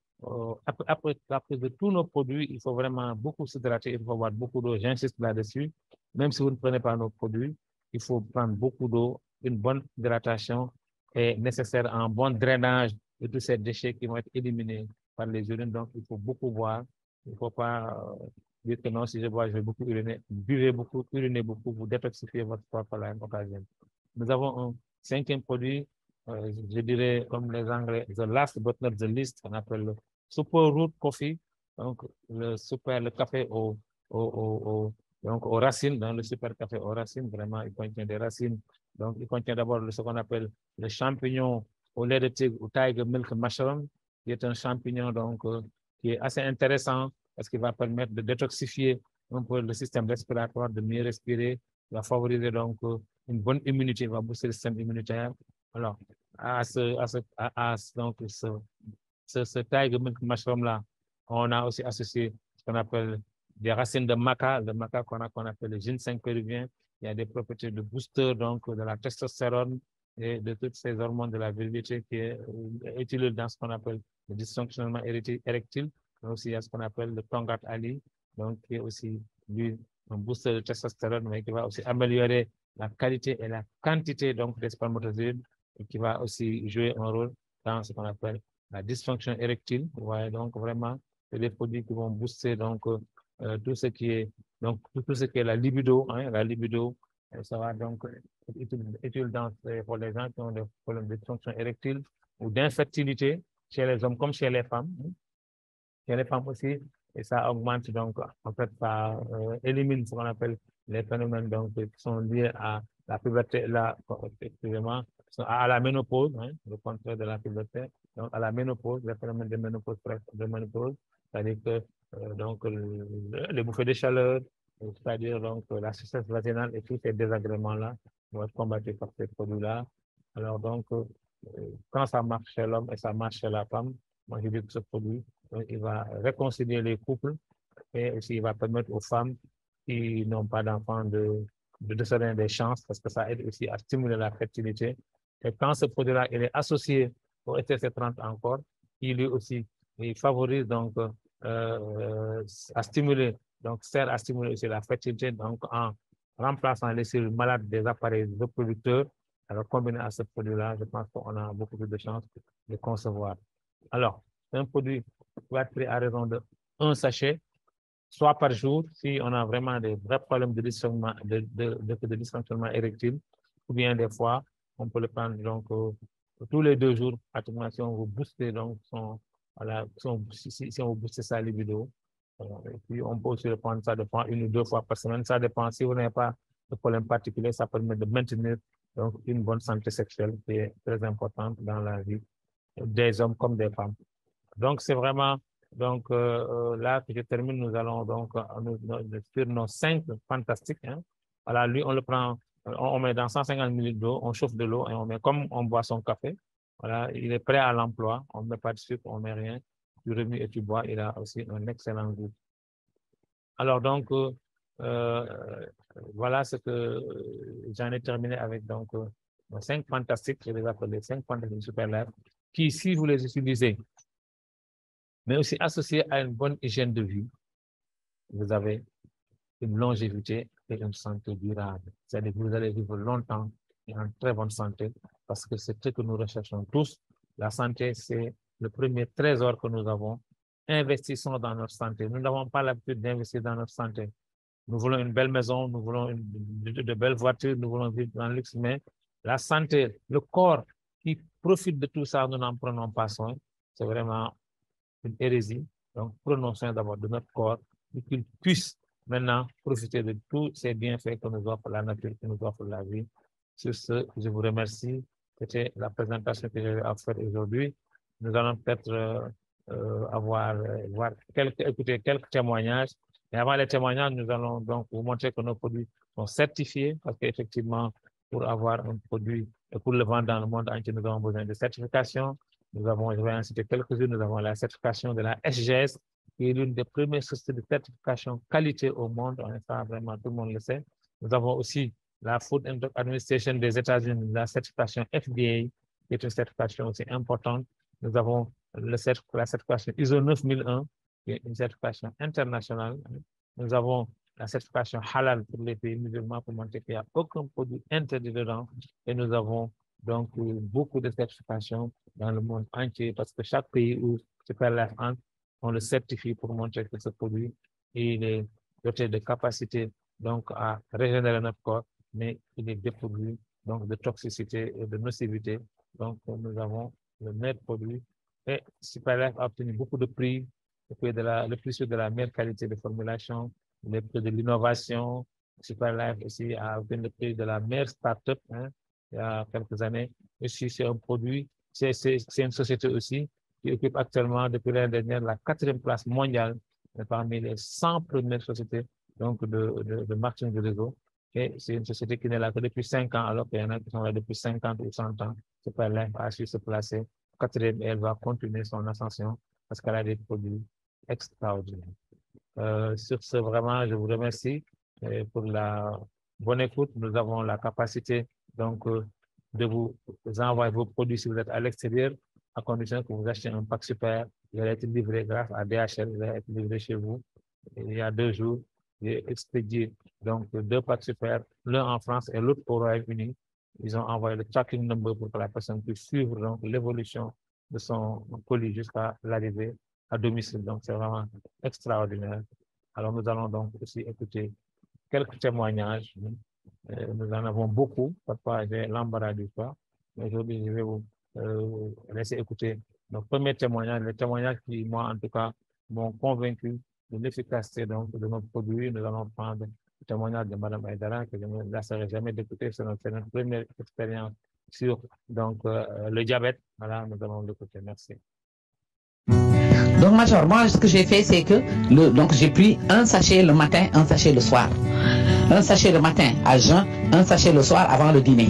après de tous nos produits, il faut vraiment beaucoup s'hydrater, il faut avoir beaucoup d'eau, j'insiste là-dessus. Même si vous ne prenez pas nos produits, il faut prendre beaucoup d'eau. Une bonne hydratation est nécessaire, un bon drainage de tous ces déchets qui vont être éliminés par les urines. Donc, il faut beaucoup boire. Il ne faut pas dire que non, si je bois, je vais beaucoup uriner. Buvez beaucoup, urinez beaucoup, vous détoxifiez votre corps par la même occasion. Nous avons un 5e produit, je dirais, comme les Anglais, the last but not the least, on appelle le Super Root Coffee. Donc, le café donc, aux racines, dans le super café aux racines, vraiment, il contient des racines. Donc, il contient d'abord ce qu'on appelle le champignon au lait de tigre ou tiger milk mushroom, qui est un champignon donc, qui est assez intéressant parce qu'il va permettre de détoxifier un peu le système respiratoire, de mieux respirer, il va favoriser donc une bonne immunité, il va booster le système immunitaire. Alors, donc, ce tiger milk mushroom-là, on a aussi associé ce qu'on appelle des racines de maca, le maca qu'on appelle le ginseng péruvien. Il y a des propriétés de booster, donc de la testostérone et de toutes ces hormones de la virilité qui est utilisé dans ce qu'on appelle le dysfonctionnement érectile. Mais aussi, il y a ce qu'on appelle le Tongat Ali, donc qui est aussi lui, un booster de testostérone, mais qui va aussi améliorer la qualité et la quantité donc, des spermatozoïdes et qui va aussi jouer un rôle dans ce qu'on appelle la dysfonction érectile. Ouais, donc, vraiment, c'est des produits qui vont booster donc, tout ce qui est la libido, hein, la libido, ça va donc être utile pour les gens qui ont des problèmes de dysfonction érectile ou d'infertilité chez les hommes comme chez les femmes. Hein. Chez les femmes aussi, et ça augmente donc, en fait, ça élimine ce qu'on appelle les phénomènes donc, qui sont liés à la puberté, excusez-moi, à la ménopause, hein, le contraire de la puberté. Donc, à la ménopause, les phénomènes de ménopause, c'est-à-dire que donc, les bouffées de chaleur, c'est-à-dire donc la sécheresse vaginale et tous ces désagréments-là vont être combattus par ces produits-là. Alors donc, quand ça marche chez l'homme et ça marche chez la femme, moi je dis que ce produit, il va réconcilier les couples et aussi il va permettre aux femmes qui n'ont pas d'enfants de se donner des chances parce que ça aide aussi à stimuler la fertilité. Et quand ce produit-là il est associé au STC30 encore, il favorise donc à stimuler, donc sert à stimuler aussi la fertilité, donc en remplaçant les cellules malades des appareils reproducteurs. Alors, combiné à ce produit-là, je pense qu'on a beaucoup plus de chances de concevoir. Alors, c'est un produit qui va être pris à raison de 1 sachet, soit par jour, si on a vraiment des vrais problèmes de dysfonctionnement érectile, ou bien des fois, on peut le prendre donc tous les 2 jours, pratiquement, si on veut booster donc voilà, si on veut booster sa libido. Et puis, on peut aussi le prendre, ça dépend 1 ou 2 fois par semaine. Ça dépend, si vous n'avez pas de problème particulier, ça permet de maintenir donc, une bonne santé sexuelle qui est très importante dans la vie des hommes comme des femmes. Donc, c'est vraiment, donc là que je termine, nous allons donc sur nos 5 fantastiques. Hein. Voilà, lui, on le prend, on met dans 150 ml d'eau, on chauffe de l'eau et on met comme on boit son café. Voilà, il est prêt à l'emploi, on ne met pas de sucre, on ne met rien. Tu remues et tu bois, il a aussi un excellent goût. Alors donc, voilà ce que j'en ai terminé avec donc 5 fantastiques, je les appelle les 5 fantastiques Super Life, qui, si vous les utilisez, mais aussi associés à une bonne hygiène de vie, vous avez une longévité et une santé durable. C'est-à-dire que vous allez vivre longtemps et en très bonne santé, parce que c'est ce que nous recherchons tous. La santé, c'est le premier trésor que nous avons. Investissons dans notre santé. Nous n'avons pas l'habitude d'investir dans notre santé. Nous voulons une belle maison, nous voulons de belles voitures, nous voulons vivre dans le luxe, mais la santé, le corps qui profite de tout ça, nous n'en prenons pas soin. C'est vraiment une hérésie. Donc, prenons soin d'abord de notre corps pour qu'il puisse maintenant profiter de tous ces bienfaits que nous offre la nature, que nous offre la vie. Sur ce, je vous remercie. C'était la présentation que j'ai à faire aujourd'hui. Nous allons peut-être écouter quelques témoignages. Et avant les témoignages, nous allons donc vous montrer que nos produits sont certifiés, parce qu'effectivement, pour avoir un produit et pour le vendre dans le monde entier, nous avons besoin de certification. Nous avons, je vais en citer quelques-unes, nous avons la certification de la SGS, qui est l'une des premières sociétés de certification qualité au monde. Ça, vraiment, tout le monde le sait. Nous avons aussi la Food and Drug Administration des États-Unis, la certification FDA, qui est une certification aussi importante. Nous avons la certification ISO 9001, qui est une certification internationale. Nous avons la certification halal pour les pays musulmans pour montrer qu'il n'y a aucun produit interdit dedans. Et nous avons donc beaucoup de certifications dans le monde entier, parce que chaque pays où Super Life entre, on le certifie pour montrer que ce produit il est doté de capacité donc à régénérer notre corps, mais il est dépourvu donc de toxicité et de nocivité. Donc nous avons le meilleur produit. Et Super Life a obtenu beaucoup de prix, le prix de la meilleure qualité de formulation, le prix de l'innovation. Super Life aussi a obtenu le prix de la meilleure start-up, hein, il y a quelques années. Aussi, c'est un produit, c'est une société aussi qui occupe actuellement, depuis l'année dernière, la 4e place mondiale parmi les 100 premières sociétés donc de marketing de réseau. Et c'est une société qui n'est là que depuis 5 ans, alors qu'il y en a qui sont là depuis 50 ou 100 ans. Super Life a su se placer 4e et elle va continuer son ascension parce qu'elle a des produits extraordinaires. Sur ce, vraiment, je vous remercie pour la bonne écoute. Nous avons la capacité donc de vous envoyer vos produits si vous êtes à l'extérieur, à condition que vous achetez un pack Super. Il va être livré grâce à DHL, il va être livré chez vous. Il y a 2 jours, j'ai expédié donc 2 packs Super, l'un en France et l'autre au Royaume-Uni. Ils ont envoyé le tracking number pour que la personne puisse suivre donc l'évolution de son colis jusqu'à l'arrivée à domicile. Donc, c'est vraiment extraordinaire. Alors, nous allons donc aussi écouter quelques témoignages. Nous en avons beaucoup. Parfois, j'ai l'embarras du choix. Mais aujourd'hui, je vais vous laisser écouter nos premiers témoignages, les témoignages qui, moi, en tout cas, m'ont convaincu de l'efficacité de nos produits. Nous allons prendre le témoignage de Mme Aïdara, que je ne me lasserai jamais d'écouter. C'est notre première expérience sur donc, le diabète. Voilà, nous allons l'écouter. Merci. Donc, Major, moi, ce que j'ai fait, c'est que donc j'ai pris un sachet le matin, un sachet le soir. Un sachet le matin à jeun, un sachet le soir avant le dîner.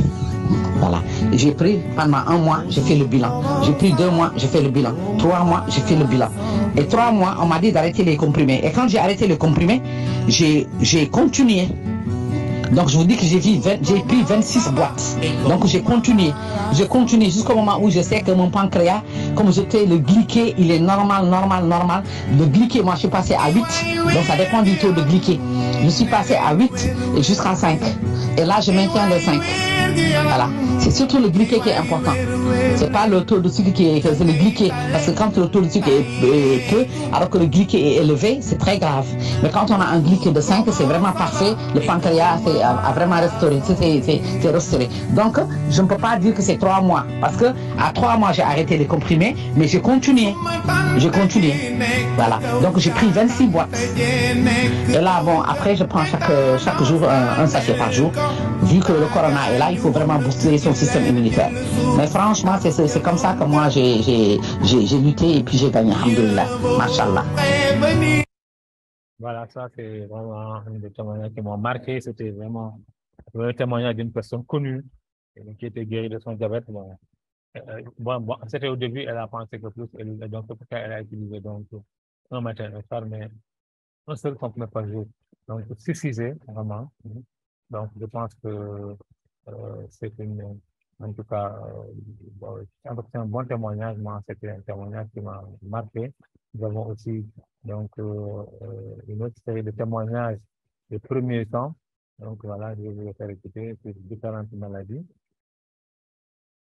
Voilà. J'ai pris pendant 1 mois, j'ai fait le bilan. J'ai pris 2 mois, j'ai fait le bilan. 3 mois, j'ai fait le bilan. Et 3 mois, on m'a dit d'arrêter les comprimés. Et quand j'ai arrêté les comprimés, j'ai continué. Donc je vous dis que j'ai pris 26 boîtes. Donc j'ai continué jusqu'au moment où je sais que mon pancréas, comme j'étais le glyqué, il est normal. Le glyqué, moi je suis passé à 8, donc ça dépend du taux de glyqué. Je suis passé à 8 et jusqu'à 5. Et là je maintiens le 5. Voilà. C'est surtout le glyqué qui est important. C'est pas le taux de sucre c'est le glyqué. Parce que quand le taux de sucre est peu, alors que le glyqué est élevé, c'est très grave. Mais quand on a un glyqué de 5, c'est vraiment parfait. Le pancréas a vraiment restauré. C'est restauré. Donc, je ne peux pas dire que c'est 3 mois. Parce que à 3 mois, j'ai arrêté les comprimés, mais j'ai continué. Voilà. Donc, j'ai pris 26 boîtes. Et là, bon, après, je prends chaque jour un sachet par jour. Vu que le corona est là, il faut vraiment booster son système immunitaire. Mais franchement, c'est comme ça que moi, j'ai lutté et puis j'ai gagné. Alhamdoulilah. Machallah. Voilà, ça, c'est vraiment un des témoignages qui m'ont marqué. C'était vraiment le témoignage d'une personne connue qui était guérie de son diabète. Bon, c'était au début, elle a pensé que plus, donc c'est pour ça qu'elle a utilisé donc un matin, un soir, mais un seul comprimé par jour. Donc, suffisait vraiment. Donc, je pense que c'est en tout cas, c'est un bon témoignage. Moi, c'était un témoignage qui m'a marqué. Nous avons aussi donc une autre série de témoignages des premiers temps. Donc voilà, je vais vous les faire écouter sur différentes maladies.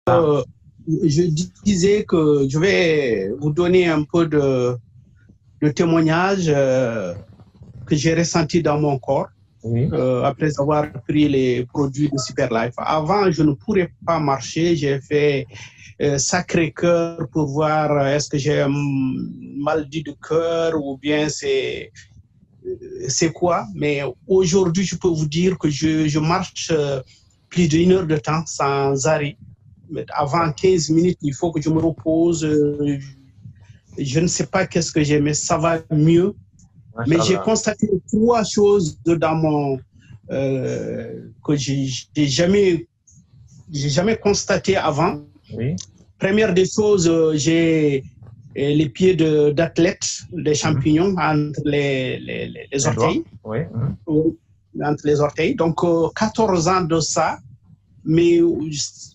Je disais que je vais vous donner un peu de témoignages que j'ai ressentis dans mon corps. Oui. Après avoir pris les produits de Superlife. Avant, je ne pourrais pas marcher. J'ai fait Sacré-Cœur pour voir est-ce que j'ai un maladie de cœur ou bien c'est quoi. Mais aujourd'hui, je peux vous dire que je marche plus d'1 heure de temps sans arrêt. Mais avant 15 minutes, il faut que je me repose. Je ne sais pas qu'est-ce que j'ai, mais ça va mieux. Mais j'ai constaté 3 choses dans mon que j'ai jamais constaté avant. Oui. Première des choses, j'ai les pieds d'athlète, des champignons entre les orteils. Oui. Entre les orteils. Donc 14 ans de ça, mais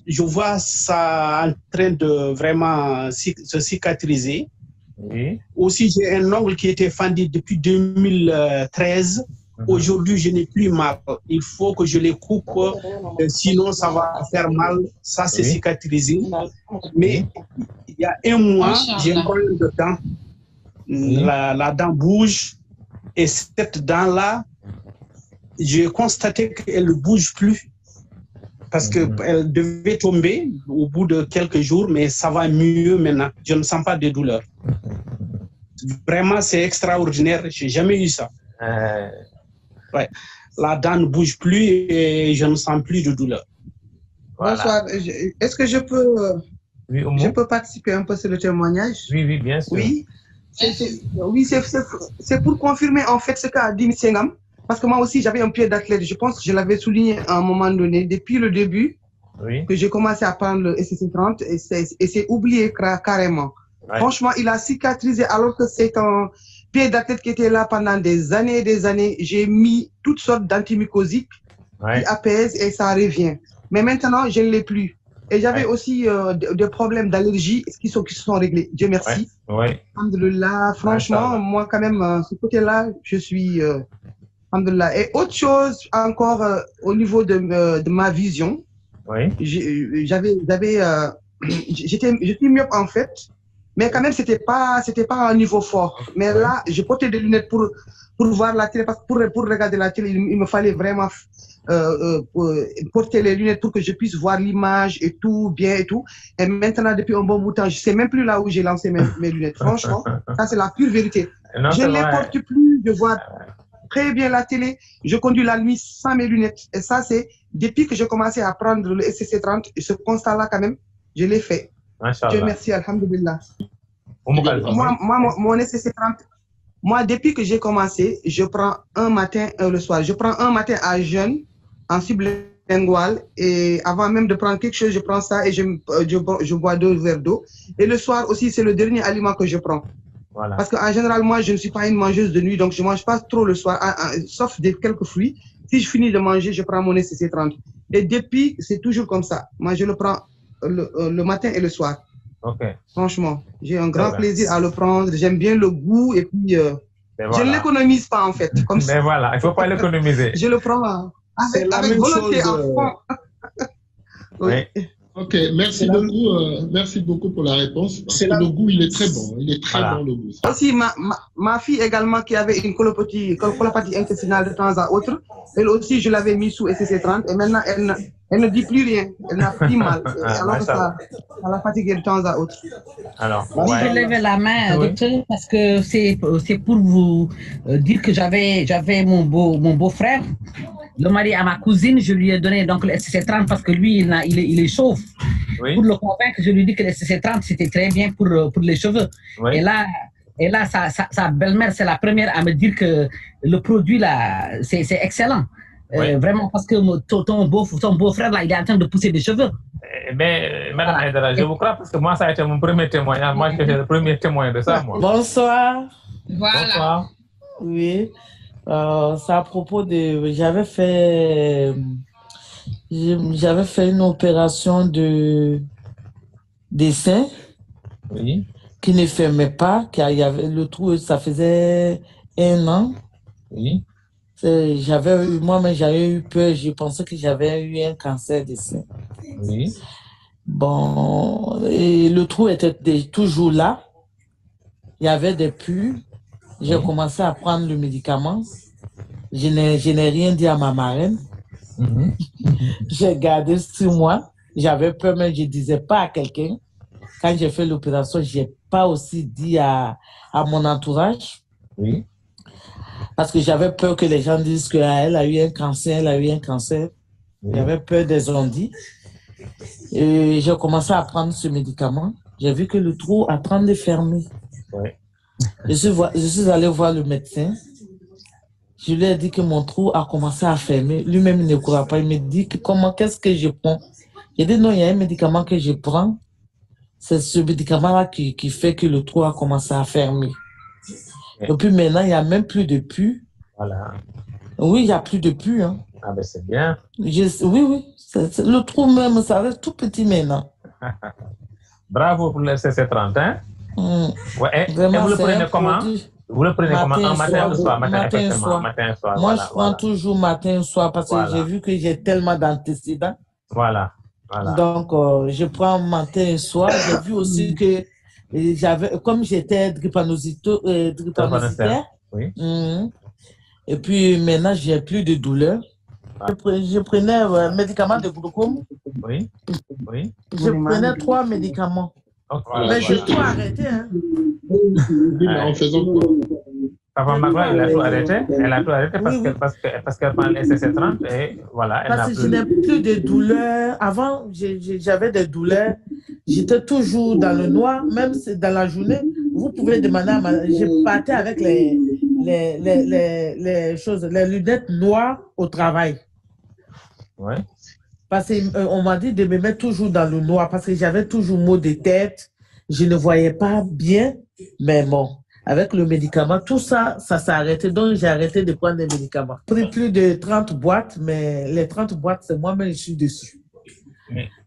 je vois ça en train de vraiment se cicatriser. Oui. Aussi, j'ai un ongle qui était fendu depuis 2013. Aujourd'hui, je n'ai plus mal. Il faut que je les coupe, sinon ça va faire mal. Ça, c'est cicatrisé. Mais il y a 1 mois, j'ai un problème de dent. La dent bouge. Et cette dent-là, j'ai constaté qu'elle ne bouge plus. Parce qu'elle devait tomber au bout de quelques jours, mais ça va mieux maintenant. Je ne sens pas de douleur. Vraiment, c'est extraordinaire. Je n'ai jamais eu ça. Ouais. La dent ne bouge plus et je ne sens plus de douleur. Voilà. Bonsoir. Est-ce que je peux participer un peu sur le témoignage? Oui, bien sûr. Oui, c'est pour confirmer en fait ce qu'a dit M. Sengam. Parce que moi aussi, j'avais un pied d'athlète. Je pense que je l'avais souligné à un moment donné, depuis le début, que j'ai commencé à prendre le SCC30 et c'est oublié carrément. Ouais. Franchement, il a cicatrisé alors que c'est un pied d'athlète qui était là pendant des années et des années. J'ai mis toutes sortes d'antimycosiques qui apaisent et ça revient. Mais maintenant, je ne l'ai plus. Et j'avais aussi des problèmes d'allergie qui se sont réglés. Dieu merci. Alhamdulillah. Franchement, moi quand même, ce côté-là, je suis... Alhamdulillah. Et autre chose encore au niveau de ma vision, je suis myope en fait, mais quand même c'était pas un niveau fort. Mais là, je portais des lunettes pour voir la télé, parce que pour regarder la télé, il me fallait vraiment porter les lunettes pour que je puisse voir l'image et tout bien et tout. Et maintenant, depuis un bon bout de temps, je sais même plus là où j'ai lancé mes lunettes. Franchement, ça c'est la pure vérité. Non, je ne les porte plus, je vois très bien la télé, je conduis la nuit sans mes lunettes. Et ça, c'est depuis que j'ai commencé à prendre le SCC30, et ce constat-là, quand même, je l'ai fait. Dieu merci, alhamdulillah. Moi, mon SCC30, moi, depuis que j'ai commencé, je prends un matin et le soir. Je prends un matin à jeûne, en sublingual, et avant même de prendre quelque chose, je prends ça et je bois 2 verres d'eau. Et le soir aussi, c'est le dernier aliment que je prends. Voilà. Parce qu'en général, moi, je ne suis pas une mangeuse de nuit, donc je ne mange pas trop le soir, sauf quelques fruits. Si je finis de manger, je prends mon SCC30. Et depuis, c'est toujours comme ça. Moi, je le prends le matin et le soir. Franchement, j'ai un grand plaisir à le prendre. J'aime bien le goût et puis je ne l'économise pas en fait. Comme mais voilà, il ne faut pas l'économiser. Je le prends avec volonté en fond. Oui. Ok, merci beaucoup pour la réponse. Parce que le goût, il est très bon. Il est très bon, le goût. Aussi, ma fille également qui avait une colopathie intestinale de temps à autre, elle aussi, je l'avais mis sous SCC30 et maintenant, elle ne dit plus rien. Elle n'a plus mal. Alors que ça l'a fatiguée de temps à autre. Alors, je lève la main, docteur, parce que c'est pour vous dire que j'avais mon beau-frère. Le mari à ma cousine, je lui ai donné donc le SCC30 parce que lui, il est chauve. Oui. Pour le convaincre, je lui ai dit que le SCC30, c'était très bien pour les cheveux. Oui. Et là sa belle-mère, c'est la première à me dire que le produit, là, c'est excellent. Oui. Vraiment, parce que ton beau-frère, là, il est en train de pousser des cheveux. Mais, Madame Aïdara, je vous crois parce que moi, ça a été mon premier témoignage. Moi, j'étais le premier témoin de ça, moi. Bonsoir. Voilà. Bonsoir. Oui, c'est à propos de... J'avais fait une opération de dessin Oui. qui ne fermait pas, car il y avait le trou, ça faisait 1 an. Oui. Moi-même, j'avais eu peur, je pensais que j'avais eu un cancer des seins. Oui. Bon, et le trou était toujours là. Il y avait des pus. J'ai Oui. commencé à prendre le médicament. Je n'ai rien dit à ma marraine. J'ai gardé sur moi. J'avais peur, mais je ne disais pas à quelqu'un. Quand j'ai fait l'opération, je n'ai pas aussi dit à mon entourage. Oui. Parce que j'avais peur que les gens disent qu'elle a eu un cancer, elle a eu un cancer. Oui. J'avais peur des ondits. Et j'ai commencé à prendre ce médicament. J'ai vu que le trou a train de fermer. Oui. Je suis allé voir le médecin. Je lui ai dit que mon trou a commencé à fermer. Lui-même, il ne croit pas. Il me dit qu'est-ce que je prends? J'ai dit non, il y a un médicament que je prends. C'est ce médicament-là qui fait que le trou a commencé à fermer. Et puis maintenant, il n'y a même plus de pus. Voilà. Oui, il n'y a plus de pus. Hein. Ah ben c'est bien. Oui. Le trou même, ça reste tout petit maintenant. Bravo pour le CC30, hein? Ouais, et vous le prenez comment? Vous le prenez comment? En matin ou soir? Matin et soir. Moi, voilà, je prends toujours matin et soir parce que j'ai vu que j'ai tellement d'antécédents. Voilà. Donc, je prends matin et soir. J'ai vu aussi que comme j'étais drépanocytaire, oui. Et puis maintenant, j'ai plus de douleur. Je prenais un médicament de glaucome. Oui. Oui. Je prenais 3 médicaments. Mais j'ai tout arrêté. Hein. En faisant quoi? Papa Magloire, elle a tout arrêté. Elle a tout arrêté parce qu'elle prend les SC30 et voilà. Parce que je n'ai plus de douleurs. Avant, j'avais des douleurs. J'étais toujours dans le noir, même dans la journée. Vous pouvez demander à je partais avec les lunettes noires au travail. Oui. Parce qu'on m'a dit de me mettre toujours dans le noir parce que j'avais toujours maux de tête. Je ne voyais pas bien. Mais bon, avec le médicament, tout ça, ça s'est arrêté. Donc, j'ai arrêté de prendre des médicaments. J'ai pris plus de 30 boîtes, mais les 30 boîtes, c'est moi-même, je suis dessus.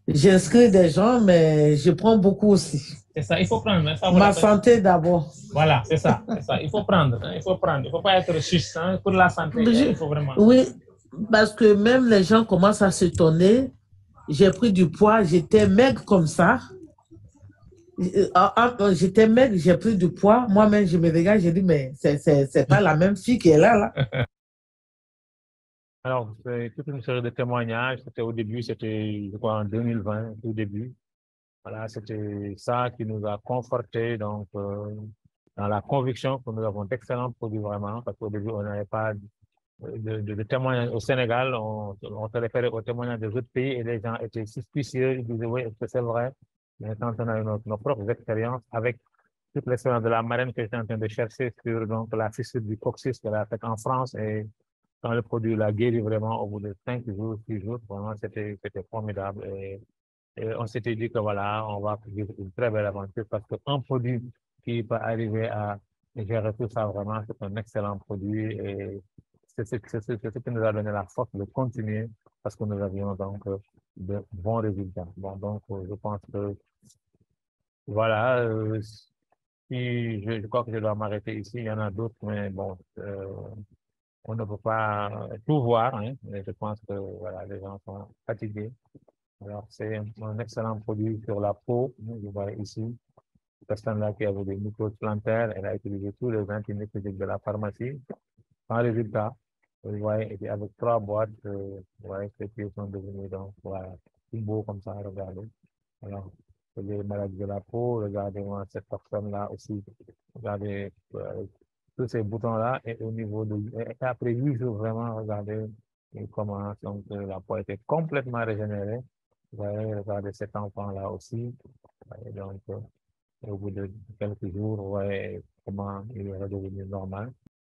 J'inscris des gens, mais je prends beaucoup aussi. C'est ça, il faut prendre. Ça, ma santé d'abord. Voilà, c'est ça, Il faut prendre. Il faut prendre. Il ne faut pas être juste. Hein. Pour la santé, il faut vraiment. Oui, parce que même les gens commencent à s'étonner. J'ai pris du poids, j'étais maigre comme ça. J'étais maigre, j'ai pris du poids. Moi-même, je me regarde, j'ai dit, mais c'est pas la même fille qui est là. Alors, c'est toute une série de témoignages. C'était au début, c'était, je crois, en 2020, au début. Voilà, c'était ça qui nous a confortés, donc, dans la conviction que nous avons d'excellents produits vraiment, parce qu'au début, on n'avait pas de témoignages au Sénégal. On se référait aux témoignages des autres pays et les gens étaient suspicieux. Ils disaient, oui, est-ce que c'est vrai? Mais quand on a eu nos propres expériences avec toute l'expérience de la marraine que j'étais en train de chercher sur donc, la fissure du coccyx qu'elle a faite en France et quand le produit l'a guéri vraiment au bout de 5 jours, 6 jours, vraiment c'était formidable. Et on s'était dit que voilà, on va vivre une très belle aventure parce qu'un produit qui peut arriver à gérer tout ça vraiment, c'est un excellent produit et c'est ce qui nous a donné la force de continuer parce que nous avions donc de bons résultats. Bon, donc je pense que voilà, je crois que je dois m'arrêter ici. Il y en a d'autres, mais bon, on ne peut pas tout voir. Hein, mais je pense que voilà, les gens sont fatigués. Alors, c'est un excellent produit sur la peau. Vous voyez ici, cette personne-là qui avait des mycoses plantaires, elle a utilisé tous les antibiotiques de la pharmacie. En résultat, vous voyez, et puis avec 3 boîtes, vous voyez, ces pieds sont devenus donc, voilà, tout beau comme ça, regardez. Alors, les maladies de la peau, regardez-moi cette personne-là aussi. Regardez tous ces boutons-là et au niveau de... Et après 8 jours, vraiment, regardez comment donc, la peau était complètement régénérée. Vous voyez, regardez cet enfant-là aussi. Donc, au bout de quelques jours, vous voyez comment il est redevenu normal.